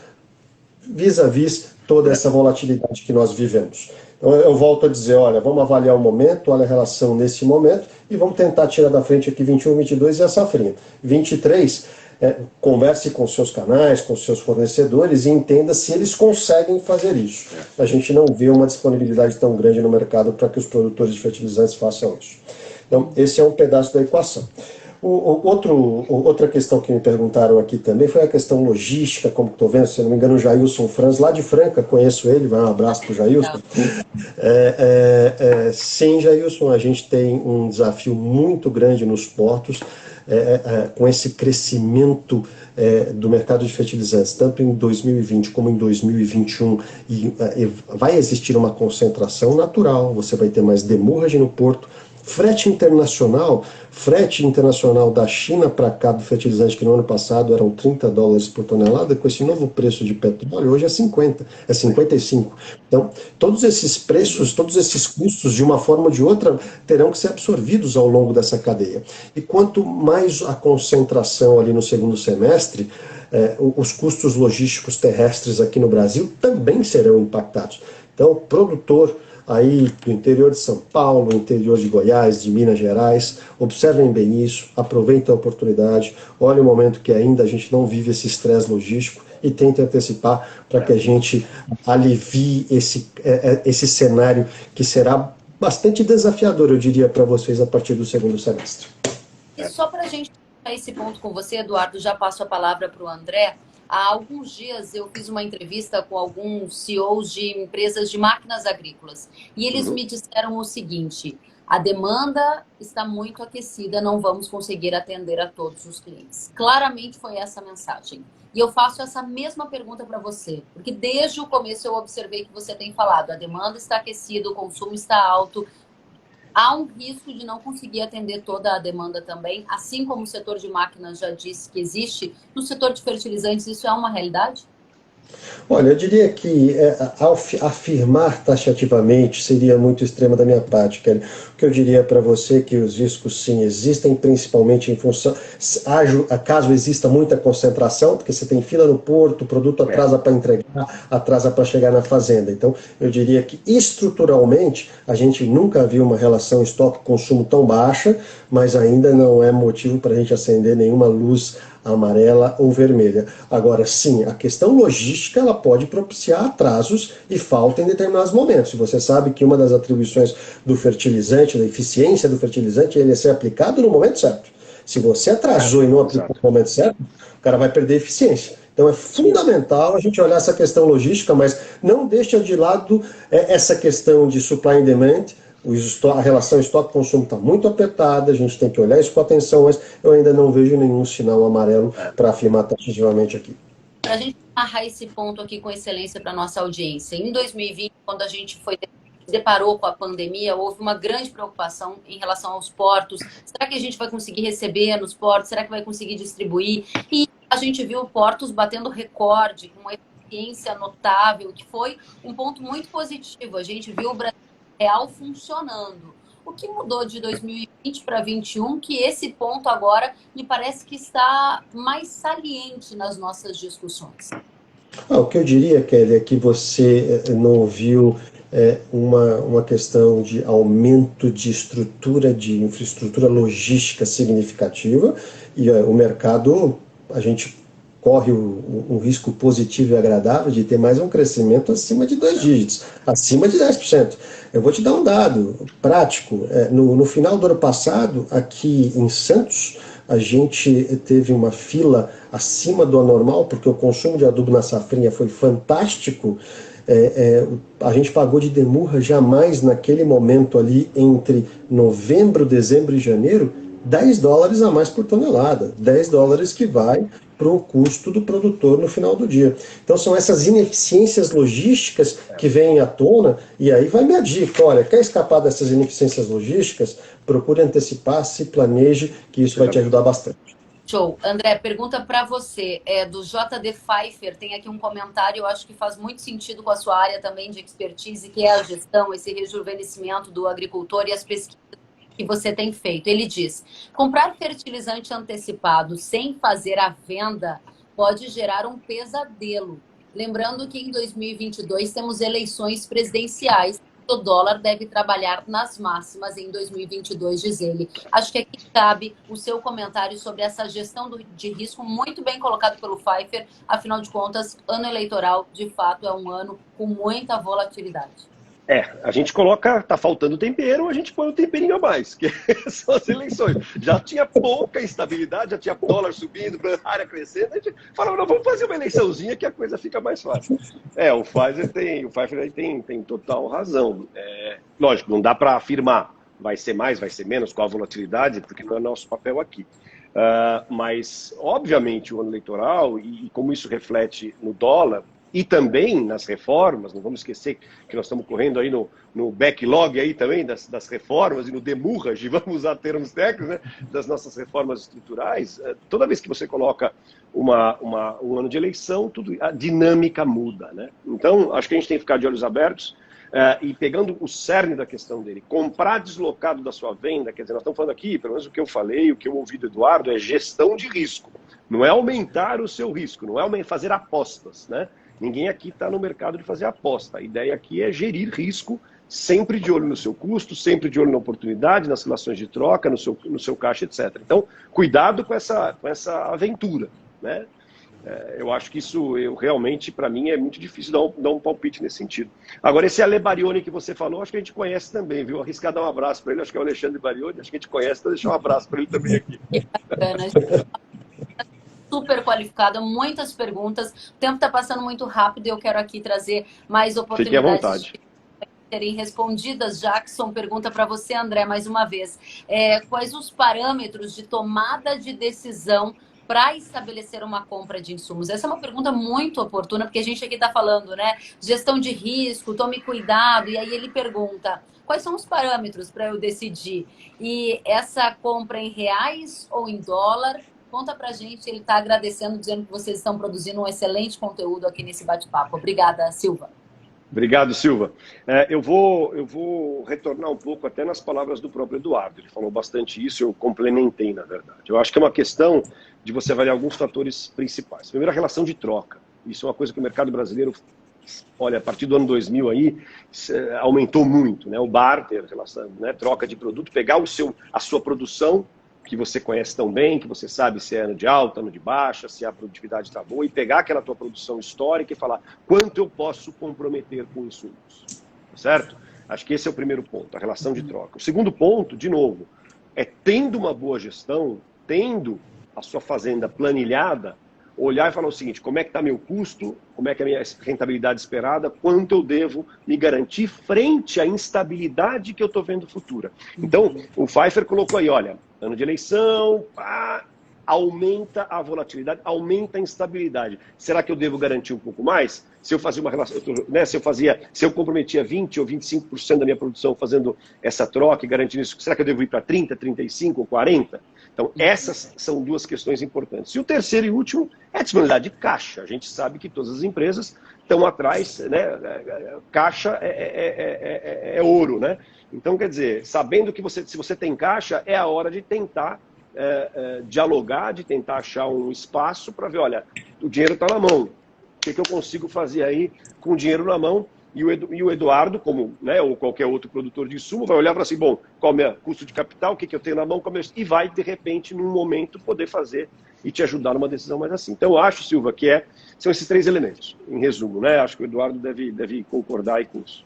vis-à-vis toda essa volatilidade que nós vivemos. Então, eu volto a dizer, olha, vamos avaliar o momento, olha a relação nesse momento, e vamos tentar tirar da frente aqui 21, 22 e a safrinha. 23, converse com seus canais, com seus fornecedores e entenda se eles conseguem fazer isso. A gente não vê uma disponibilidade tão grande no mercado para que os produtores de fertilizantes façam isso. Então, esse é um pedaço da equação. Outra questão que me perguntaram aqui também foi a questão logística, como estou vendo, se não me engano, o Jailson Franz, lá de Franca, conheço ele, vai um abraço para o Jailson. Sim, Jailson, a gente tem um desafio muito grande nos portos, com esse crescimento do mercado de fertilizantes, tanto em 2020 como em 2021, e vai existir uma concentração natural, você vai ter mais demurragem no porto. Frete internacional da China para cá do fertilizante, que no ano passado eram $30 por tonelada, com esse novo preço de petróleo, hoje é 55. Então, todos esses preços, todos esses custos, de uma forma ou de outra, terão que ser absorvidos ao longo dessa cadeia. E quanto mais a concentração ali no segundo semestre, os custos logísticos terrestres aqui no Brasil também serão impactados. Então, o produtor aí do interior de São Paulo, interior de Goiás, de Minas Gerais, observem bem isso, aproveitem a oportunidade, olhem o momento que ainda a gente não vive esse estresse logístico e tentem antecipar para que a gente alivie esse cenário que será bastante desafiador, eu diria, para vocês a partir do segundo semestre. E só para a gente terminar esse ponto com você, Eduardo, já passo a palavra para o André. Há alguns dias eu fiz uma entrevista com alguns CEOs de empresas de máquinas agrícolas e eles me disseram o seguinte: a demanda está muito aquecida, não vamos conseguir atender a todos os clientes. Claramente foi essa a mensagem. E eu faço essa mesma pergunta para você, porque desde o começo eu observei que você tem falado, a demanda está aquecida, o consumo está alto. Há um risco de não conseguir atender toda a demanda também, assim como o setor de máquinas já disse que existe. No setor de fertilizantes, isso é uma realidade? Olha, eu diria que afirmar taxativamente seria muito extremo da minha parte, Kelly. O que eu diria para você é que os riscos, sim, existem, principalmente em função, caso exista muita concentração, porque você tem fila no porto, o produto atrasa para entregar, atrasa para chegar na fazenda. Então, eu diria que estruturalmente, a gente nunca viu uma relação estoque-consumo tão baixa, mas ainda não é motivo para a gente acender nenhuma luz amarela ou vermelha. Agora, sim, a questão logística ela pode propiciar atrasos e falta em determinados momentos. Você sabe que uma das atribuições do fertilizante, da eficiência do fertilizante, é ele ser aplicado no momento certo. Se você atrasou e não aplicou no momento certo, o cara vai perder eficiência. Então é fundamental a gente olhar essa questão logística, mas não deixa de lado essa questão de supply and demand. A relação estoque-consumo está muito apertada, a gente tem que olhar isso com atenção, mas eu ainda não vejo nenhum sinal amarelo para afirmar taxativamente aqui. Para a gente amarrar esse ponto aqui com excelência para a nossa audiência, em 2020, quando a gente se deparou com a pandemia, houve uma grande preocupação em relação aos portos. Será que a gente vai conseguir receber nos portos? Será que vai conseguir distribuir? E a gente viu portos batendo recorde, com uma eficiência notável, que foi um ponto muito positivo. A gente viu o Brasil real funcionando. O que mudou de 2020 para 2021, que esse ponto agora me parece que está mais saliente nas nossas discussões? O que eu diria, Kelly, é que você não viu uma questão de aumento de estrutura, de infraestrutura logística significativa, e o mercado, a gente corre um risco positivo e agradável de ter mais um crescimento acima de 2 dígitos, acima de 10%. Eu vou te dar um dado prático. No final do ano passado, aqui em Santos, a gente teve uma fila acima do anormal, porque o consumo de adubo na safrinha foi fantástico. A gente pagou de demurra jamais naquele momento ali, entre novembro, dezembro e janeiro, $10 a mais por tonelada, $10 que vai para o custo do produtor no final do dia. Então são essas ineficiências logísticas que vêm à tona, e aí vai minha dica, olha, quer escapar dessas ineficiências logísticas? Procure antecipar, se planeje, que isso vai te ajudar bastante. Show. André, pergunta para você, do JD Pfeiffer, tem aqui um comentário, eu acho que faz muito sentido com a sua área também de expertise, que é a gestão, esse rejuvenescimento do agricultor e as pesquisas que você tem feito. Ele diz, comprar fertilizante antecipado sem fazer a venda pode gerar um pesadelo. Lembrando que em 2022 temos eleições presidenciais, o dólar deve trabalhar nas máximas em 2022, diz ele. Acho que aqui cabe o seu comentário sobre essa gestão de risco, muito bem colocado pelo Pfeiffer. Afinal de contas, ano eleitoral, de fato, é um ano com muita volatilidade. A gente coloca, tá faltando tempero, a gente põe um temperinho a mais, que são as eleições. Já tinha pouca instabilidade, já tinha dólar subindo, área crescendo, a gente falava, não, vamos fazer uma eleiçãozinha que a coisa fica mais fácil. O Pfeiffer aí tem total razão. Lógico, não dá para afirmar, vai ser mais, vai ser menos, qual a volatilidade, porque não é nosso papel aqui. Mas, obviamente, o ano eleitoral, e como isso reflete no dólar, e também nas reformas, não vamos esquecer que nós estamos correndo aí no backlog aí também das reformas e no demurrage, vamos usar termos técnicos, né, das nossas reformas estruturais. Toda vez que você coloca um ano de eleição, a dinâmica muda, né? Então, acho que a gente tem que ficar de olhos abertos e pegando o cerne da questão dele, comprar deslocado da sua venda, quer dizer, nós estamos falando aqui, pelo menos o que eu falei, o que eu ouvi do Eduardo, é gestão de risco. Não é aumentar o seu risco, não é fazer apostas, né? Ninguém aqui está no mercado de fazer aposta. A ideia aqui é gerir risco, sempre de olho no seu custo, sempre de olho na oportunidade, nas relações de troca, no seu caixa, etc. Então, cuidado com essa aventura, né? Eu acho que isso, realmente, para mim, é muito difícil dar um palpite nesse sentido. Agora, esse Ale Barioni que você falou, acho que a gente conhece também, viu? Arriscar dar um abraço para ele, acho que é o Alexandre Barioni, acho que a gente conhece, então deixar um abraço para ele também aqui. Que bacana, super qualificada, muitas perguntas. O tempo está passando muito rápido e eu quero aqui trazer mais oportunidades. Fique à vontade. De serem respondidas. Jackson pergunta para você, André, mais uma vez. Quais os parâmetros de tomada de decisão para estabelecer uma compra de insumos? Essa é uma pergunta muito oportuna, porque a gente aqui está falando, né? Gestão de risco, tome cuidado. E aí ele pergunta, quais são os parâmetros para eu decidir? E essa compra em reais ou em dólar? Conta pra gente, ele está agradecendo, dizendo que vocês estão produzindo um excelente conteúdo aqui nesse bate-papo. Obrigada, Silva. Obrigado, Silva. Eu vou retornar um pouco até nas palavras do próprio Eduardo. Ele falou bastante isso, eu complementei, na verdade. Eu acho que é uma questão de você avaliar alguns fatores principais. Primeiro, a relação de troca. Isso é uma coisa que o mercado brasileiro, olha, a partir do ano 2000 aí, aumentou muito, né? O barter, relação, né? Troca de produto, pegar a sua produção, que você conhece tão bem, que você sabe se é ano de alta, ano de baixa, se a produtividade está boa, e pegar aquela tua produção histórica e falar quanto eu posso comprometer com insumos, certo? Acho que esse é o primeiro ponto, a relação de troca. O segundo ponto, de novo, é tendo uma boa gestão, tendo a sua fazenda planilhada, olhar e falar o seguinte, como é que está meu custo, como é que é a minha rentabilidade esperada, quanto eu devo me garantir frente à instabilidade que eu estou vendo futura. Então, o Pfeiffer colocou aí, olha, ano de eleição, aumenta a volatilidade, aumenta a instabilidade. Será que eu devo garantir um pouco mais? Se eu fazia uma relação, né, se eu comprometia 20 ou 25% da minha produção fazendo essa troca e garantindo isso, será que eu devo ir para 30, 35 ou 40? Então, essas são duas questões importantes. E o terceiro e último é a disponibilidade de caixa. A gente sabe que todas as empresas estão atrás, né? Caixa é ouro, né? Então, quer dizer, sabendo que se você tem caixa, é a hora de tentar dialogar, de tentar achar um espaço para ver, olha, o dinheiro está na mão. O que eu consigo fazer aí com o dinheiro na mão? E o Eduardo, como, né, ou qualquer outro produtor de insumo, vai olhar para assim, bom, qual é o meu custo de capital, o que eu tenho na mão, e vai, de repente, num momento, poder fazer e te ajudar numa decisão mais assim. Então, eu acho, Silva, que são esses três elementos, em resumo, né? Acho que o Eduardo deve concordar aí com isso.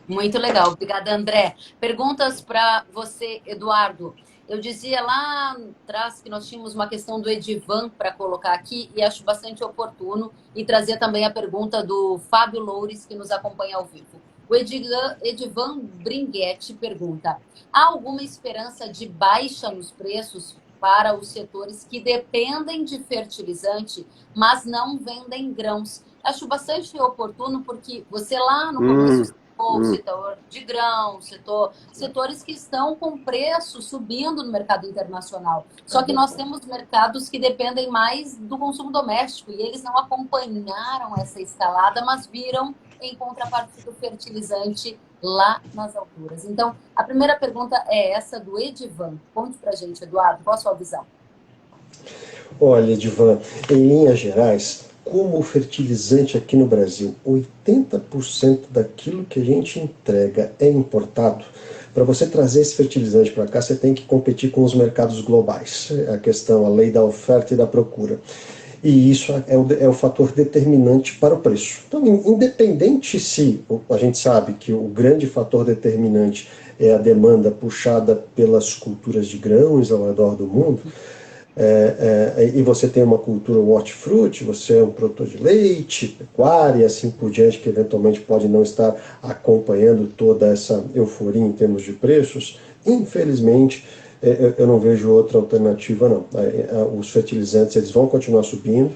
Muito legal. Obrigada, André. Perguntas para você, Eduardo. Eu dizia lá atrás que nós tínhamos uma questão do Edivan para colocar aqui e acho bastante oportuno e trazer também a pergunta do Fábio Loures, que nos acompanha ao vivo. O Edivan Bringuetti pergunta: há alguma esperança de baixa nos preços para os setores que dependem de fertilizante, mas não vendem grãos? Acho bastante oportuno, porque você lá no começo citou o setor de grãos, setores que estão com preço subindo no mercado internacional. Só que nós temos mercados que dependem mais do consumo doméstico e eles não acompanharam essa escalada, mas viram em contrapartida o fertilizante lá nas alturas. Então, a primeira pergunta é essa do Edivan. Conte pra gente, Eduardo, qual a sua visão? Olha, Edivan, em linhas gerais, como o fertilizante aqui no Brasil, 80% daquilo que a gente entrega é importado. Para você trazer esse fertilizante para cá, você tem que competir com os mercados globais. A questão, a lei da oferta e da procura. E isso é o fator determinante para o preço. Então, independente se a gente sabe que o grande fator determinante é a demanda puxada pelas culturas de grãos ao redor do mundo, e você tem uma cultura hortifruti, você é um produtor de leite, pecuária e assim por diante, que eventualmente pode não estar acompanhando toda essa euforia em termos de preços, infelizmente, eu não vejo outra alternativa não. Os fertilizantes eles vão continuar subindo,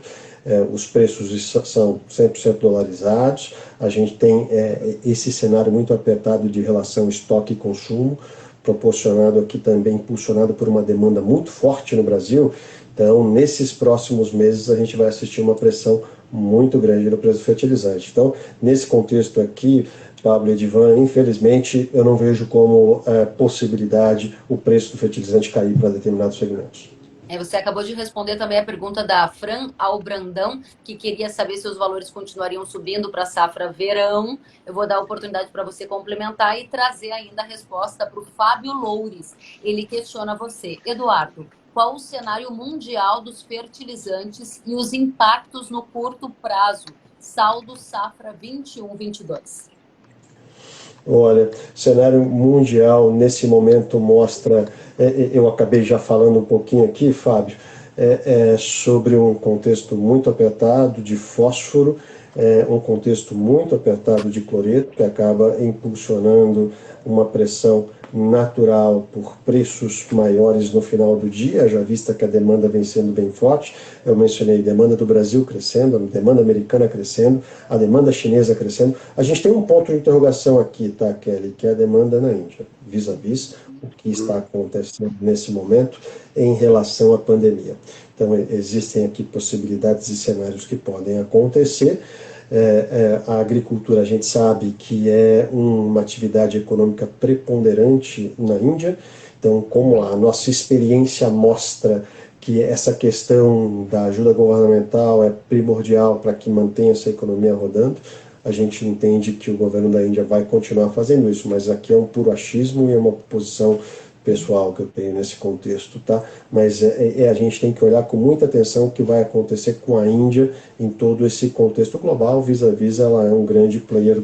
os preços são 100% dolarizados, a gente tem esse cenário muito apertado de relação estoque e consumo, proporcionado aqui também, impulsionado por uma demanda muito forte no Brasil. Então, nesses próximos meses, a gente vai assistir uma pressão muito grande no preço do fertilizante. Então, nesse contexto aqui, Pablo e Edivan, infelizmente, eu não vejo como possibilidade o preço do fertilizante cair para determinados segmentos. Você acabou de responder também a pergunta da Fran Albrandão, que queria saber se os valores continuariam subindo para a safra verão. Eu vou dar a oportunidade para você complementar e trazer ainda a resposta para o Fábio Loures. Ele questiona você. Eduardo, qual o cenário mundial dos fertilizantes e os impactos no curto prazo? Saldo safra 21-22. Olha, o cenário mundial nesse momento mostra, eu acabei já falando um pouquinho aqui, Fábio, sobre um contexto muito apertado de fósforo, um contexto muito apertado de cloreto, que acaba impulsionando uma pressão natural por preços maiores no final do dia, já vista que a demanda vem sendo bem forte. Eu mencionei a demanda do Brasil crescendo, a demanda americana crescendo, a demanda chinesa crescendo. A gente tem um ponto de interrogação aqui, tá, Kelly, que é a demanda na Índia, vis-a-vis o que está acontecendo nesse momento em relação à pandemia. Então, existem aqui possibilidades e cenários que podem acontecer. A agricultura, a gente sabe que é uma atividade econômica preponderante na Índia, então, como a nossa experiência mostra que essa questão da ajuda governamental é primordial para que mantenha essa economia rodando, a gente entende que o governo da Índia vai continuar fazendo isso, mas aqui é um puro achismo e é uma posição pessoal que eu tenho nesse contexto, tá? Mas a gente tem que olhar com muita atenção o que vai acontecer com a Índia em todo esse contexto global, vis-a-vis ela é um grande player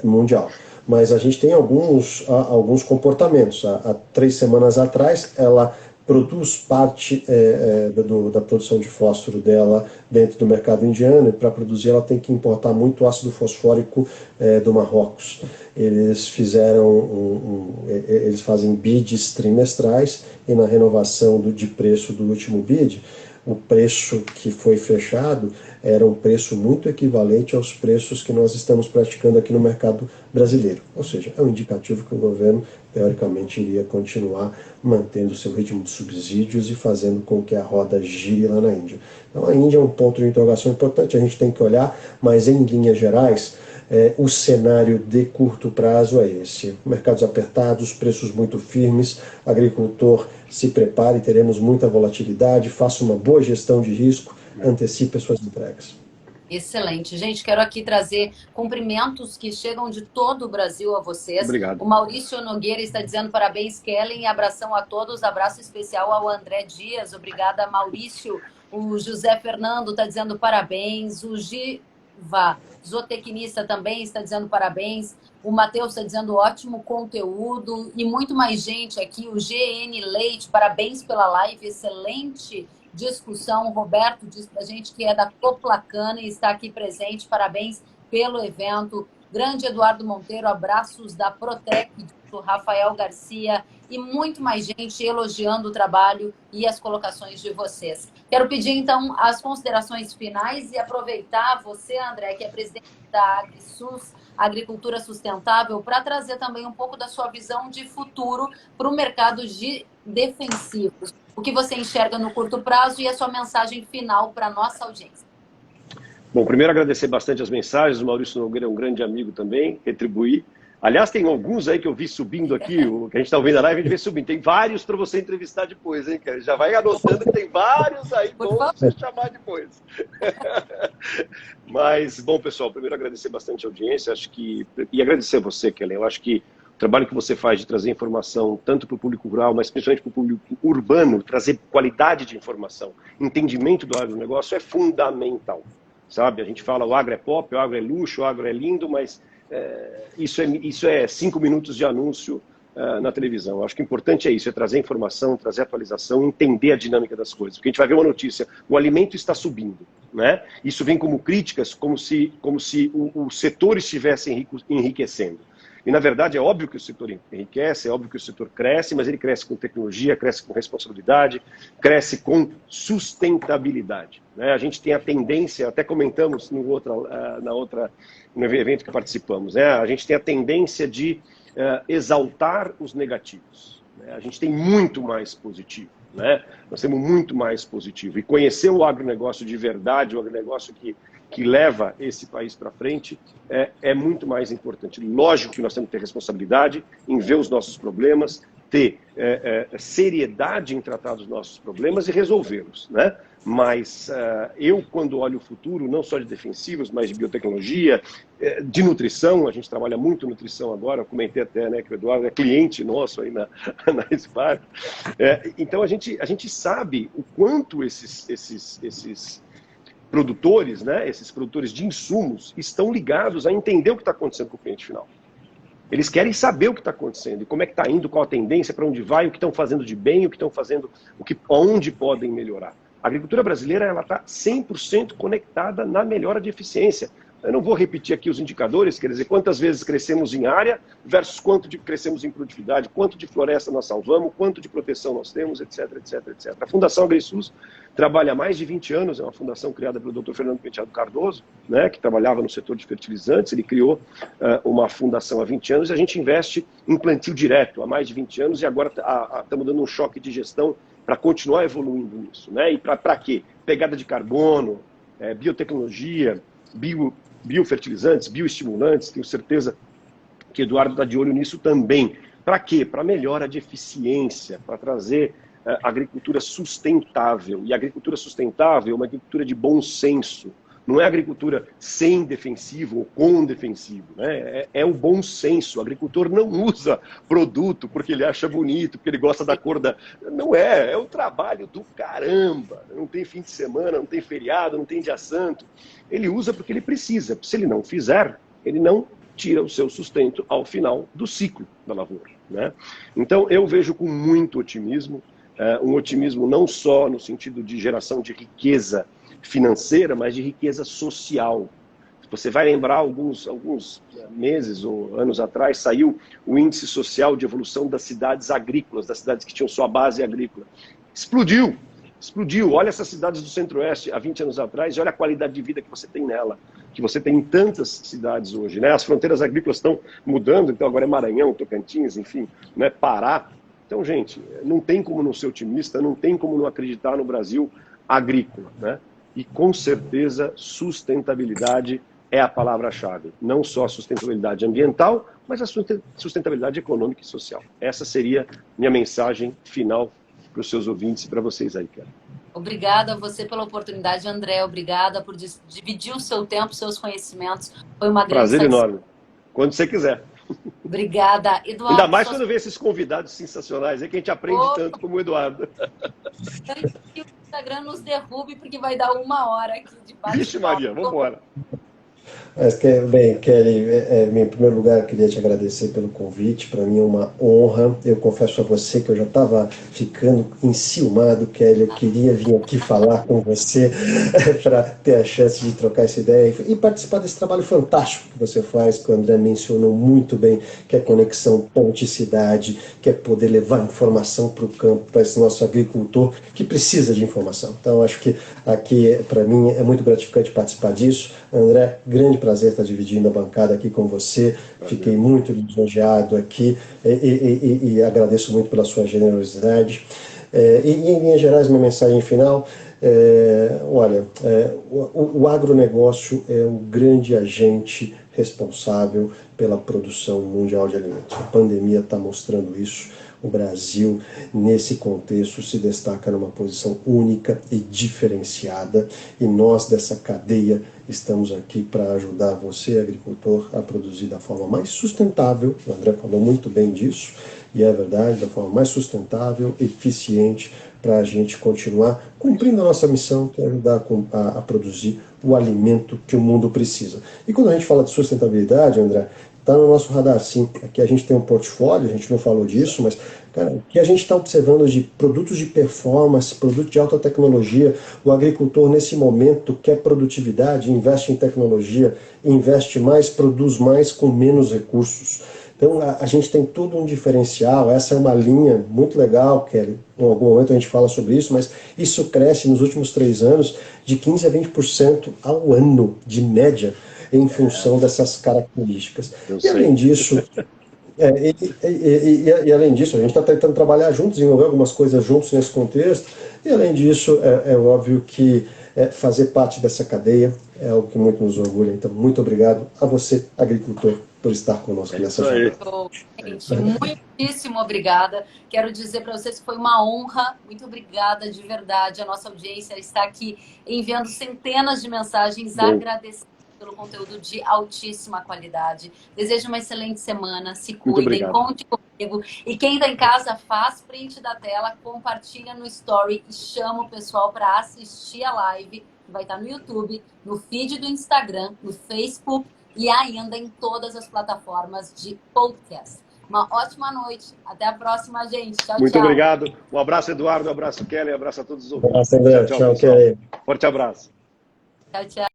mundial. Mas a gente tem alguns comportamentos. Há 3 semanas atrás, ela produz parte da produção de fósforo dela dentro do mercado indiano, e para produzir ela tem que importar muito ácido fosfórico do Marrocos. Eles eles fazem bids trimestrais, e na renovação de preço do último bid, o preço que foi fechado era um preço muito equivalente aos preços que nós estamos praticando aqui no mercado brasileiro. Ou seja, é um indicativo que o governo, teoricamente, iria continuar mantendo seu ritmo de subsídios e fazendo com que a roda gire lá na Índia. Então, a Índia é um ponto de interrogação importante, a gente tem que olhar, mas em linhas gerais, o cenário de curto prazo é esse. Mercados apertados, preços muito firmes, agricultor se prepare, teremos muita volatilidade, faça uma boa gestão de risco, antecipe as suas entregas. Excelente. Gente, quero aqui trazer cumprimentos que chegam de todo o Brasil a vocês. Obrigado. O Maurício Nogueira está dizendo parabéns, Kellen, abração a todos, abraço especial ao André Dias, obrigada, Maurício. O José Fernando está dizendo parabéns, o Giva, zootecnista, também está dizendo parabéns, o Matheus está dizendo ótimo conteúdo e muito mais gente aqui, o GN Leite, parabéns pela live, excelente discussão. O Roberto diz pra gente que é da Coplacana e está aqui presente. Parabéns pelo evento. Grande Eduardo Monteiro, abraços da Protec, do Rafael Garcia e muito mais gente elogiando o trabalho e as colocações de vocês. Quero pedir, então, as considerações finais e aproveitar você, André, que é presidente da AgriSus, Agricultura Sustentável, para trazer também um pouco da sua visão de futuro para o mercado de defensivos. O que você enxerga no curto prazo e a sua mensagem final para a nossa audiência. Bom, primeiro agradecer bastante as mensagens, o Maurício Nogueira é um grande amigo também, retribuir. Aliás, tem alguns aí que eu vi subindo aqui, o que a gente está ouvindo na live, a gente vê subindo. Tem vários para você entrevistar depois, hein, cara? Já vai anotando que tem vários aí bons para você chamar depois. Mas, bom, pessoal, primeiro agradecer bastante a audiência, e agradecer a você, Kellen. Eu acho que o trabalho que você faz de trazer informação, tanto para o público rural, mas principalmente para o público urbano, trazer qualidade de informação, entendimento do agronegócio é fundamental. Sabe? A gente fala o agro é pop, o agro é luxo, o agro é lindo, mas isso é 5 minutos de anúncio na televisão. Eu acho que o importante é isso, é trazer informação, trazer atualização, entender a dinâmica das coisas. Porque a gente vai ver uma notícia, o alimento está subindo, né? Isso vem como críticas, como se o setor estivesse enriquecendo. E, na verdade, é óbvio que o setor enriquece, é óbvio que o setor cresce, mas ele cresce com tecnologia, cresce com responsabilidade, cresce com sustentabilidade. Né? A gente tem a tendência, até comentamos no evento que participamos, né? A gente tem a tendência de exaltar os negativos. Né? A gente tem muito mais positivo. Né? Nós temos muito mais positivo. E conhecer o agronegócio de verdade, o agronegócio que leva esse país para frente, é muito mais importante. Lógico que nós temos que ter responsabilidade em ver os nossos problemas, ter seriedade em tratar dos nossos problemas e resolvê-los. Né? Mas eu, quando olho o futuro, não só de defensivos, mas de biotecnologia, de nutrição, a gente trabalha muito nutrição agora, eu comentei até, né, que o Eduardo é cliente nosso aí na SPAR. Então a gente sabe o quanto esses produtores, né, esses produtores de insumos, estão ligados a entender o que está acontecendo com o cliente final. Eles querem saber o que está acontecendo, e como é que está indo, qual a tendência, para onde vai, o que estão fazendo de bem, o que estão fazendo, onde podem melhorar. A agricultura brasileira está 100% conectada na melhora de eficiência. Eu não vou repetir aqui os indicadores, quer dizer, quantas vezes crescemos em área versus quanto crescemos em produtividade, quanto de floresta nós salvamos, quanto de proteção nós temos, etc, etc, etc. A Fundação AgriSus trabalha há mais de 20 anos, é uma fundação criada pelo Dr. Fernando Penteado Cardoso, né, que trabalhava no setor de fertilizantes. Ele criou uma fundação há 20 anos e a gente investe em plantio direto há mais de 20 anos e agora estamos dando um choque de gestão para continuar evoluindo nisso. Né? E para quê? Pegada de carbono, biotecnologia, biofertilizantes, bioestimulantes, tenho certeza que o Eduardo está de olho nisso também. Para quê? Para melhora de eficiência, para trazer agricultura sustentável. E a agricultura sustentável é uma agricultura de bom senso. Não é agricultura sem defensivo ou com defensivo. Né? É o bom senso. O agricultor não usa produto porque ele acha bonito, porque ele gosta da cor da... Não é o trabalho do caramba. Não tem fim de semana, não tem feriado, não tem dia santo. Ele usa porque ele precisa. Se ele não fizer, ele não tira o seu sustento ao final do ciclo da lavoura. Né? Então, eu vejo com muito otimismo, um otimismo não só no sentido de geração de riqueza financeira, mas de riqueza social. Você vai lembrar, alguns meses ou anos atrás, saiu o Índice Social de Evolução das Cidades Agrícolas, das cidades que tinham sua base agrícola. Explodiu. Olha essas cidades do Centro-Oeste há 20 anos atrás e olha a qualidade de vida que você tem nela, que você tem em tantas cidades hoje. Né? As fronteiras agrícolas estão mudando, então agora é Maranhão, Tocantins, enfim, né? Pará. Então, gente, não tem como não ser otimista, não tem como não acreditar no Brasil agrícola. Né? E, com certeza, sustentabilidade é a palavra-chave. Não só a sustentabilidade ambiental, mas a sustentabilidade econômica e social. Essa seria minha mensagem final para os seus ouvintes e para vocês aí, Kellen. Obrigada a você pela oportunidade, André. Obrigada por dividir o seu tempo, seus conhecimentos. Foi uma grande prazer enorme. Quando você quiser. Obrigada, Eduardo. Ainda mais quando vê esses convidados sensacionais, é que a gente aprende tanto como o Eduardo. Que o Instagram nos derrube, porque vai dar 1 hora aqui de bate-papo. Vixe Maria, vamos embora. Mas, bem, Kelly, em primeiro lugar, eu queria te agradecer pelo convite. Para mim é uma honra. Eu confesso a você que eu já estava ficando enciumado, Kelly. Eu queria vir aqui falar com você para ter a chance de trocar essa ideia e participar desse trabalho fantástico que você faz, que o André mencionou muito bem, que é conexão ponte-cidade, que é poder levar informação para o campo, para esse nosso agricultor que precisa de informação. Então, acho que aqui, para mim, é muito gratificante participar disso. André, grande prazer estar dividindo a bancada aqui com você. Fiquei muito lisonjeado aqui e agradeço muito pela sua generosidade. Em linhas gerais, minha mensagem final, olha, o agronegócio é o grande agente responsável pela produção mundial de alimentos. A pandemia está mostrando isso. O Brasil, nesse contexto, se destaca numa posição única e diferenciada, e nós, dessa cadeia, estamos aqui para ajudar você, agricultor, a produzir da forma mais sustentável. O André falou muito bem disso, e é verdade, da forma mais sustentável, eficiente, para a gente continuar cumprindo a nossa missão, que é ajudar a produzir o alimento que o mundo precisa. E quando a gente fala de sustentabilidade, André, está no nosso radar, sim. Aqui a gente tem um portfólio, a gente não falou disso, mas, cara, o que a gente está observando de produtos de performance, produtos de alta tecnologia, o agricultor, nesse momento, quer produtividade, investe em tecnologia, investe mais, produz mais com menos recursos. Então, a gente tem todo um diferencial, essa é uma linha muito legal, Kelly. Em algum momento a gente fala sobre isso, mas isso cresce nos últimos 3 anos de 15% a 20% ao ano, de média, em função dessas características. E além disso, além disso, a gente está tentando trabalhar juntos, desenvolver algumas coisas juntos nesse contexto, e além disso, é óbvio que fazer parte dessa cadeia é algo que muito nos orgulha. Então, muito obrigado a você, agricultor, por estar conosco nessa jornada. Gente, muitíssimo obrigada. Quero dizer para vocês que foi uma honra. Muito obrigada, de verdade. A nossa audiência está aqui enviando centenas de mensagens agradecendo pelo conteúdo de altíssima qualidade. Desejo uma excelente semana. Se cuidem, conte comigo. E quem está em casa, faz print da tela, compartilha no Story e chama o pessoal para assistir a live, que vai estar no YouTube, no feed do Instagram, no Facebook e ainda em todas as plataformas de podcast. Uma ótima noite. Até a próxima, gente. Tchau, muito tchau. Muito obrigado. Um abraço, Eduardo. Um abraço, Kelly. Um abraço a todos os ouvintes. Um abraço, André. Tchau, Kelly. Forte abraço. Tchau, tchau.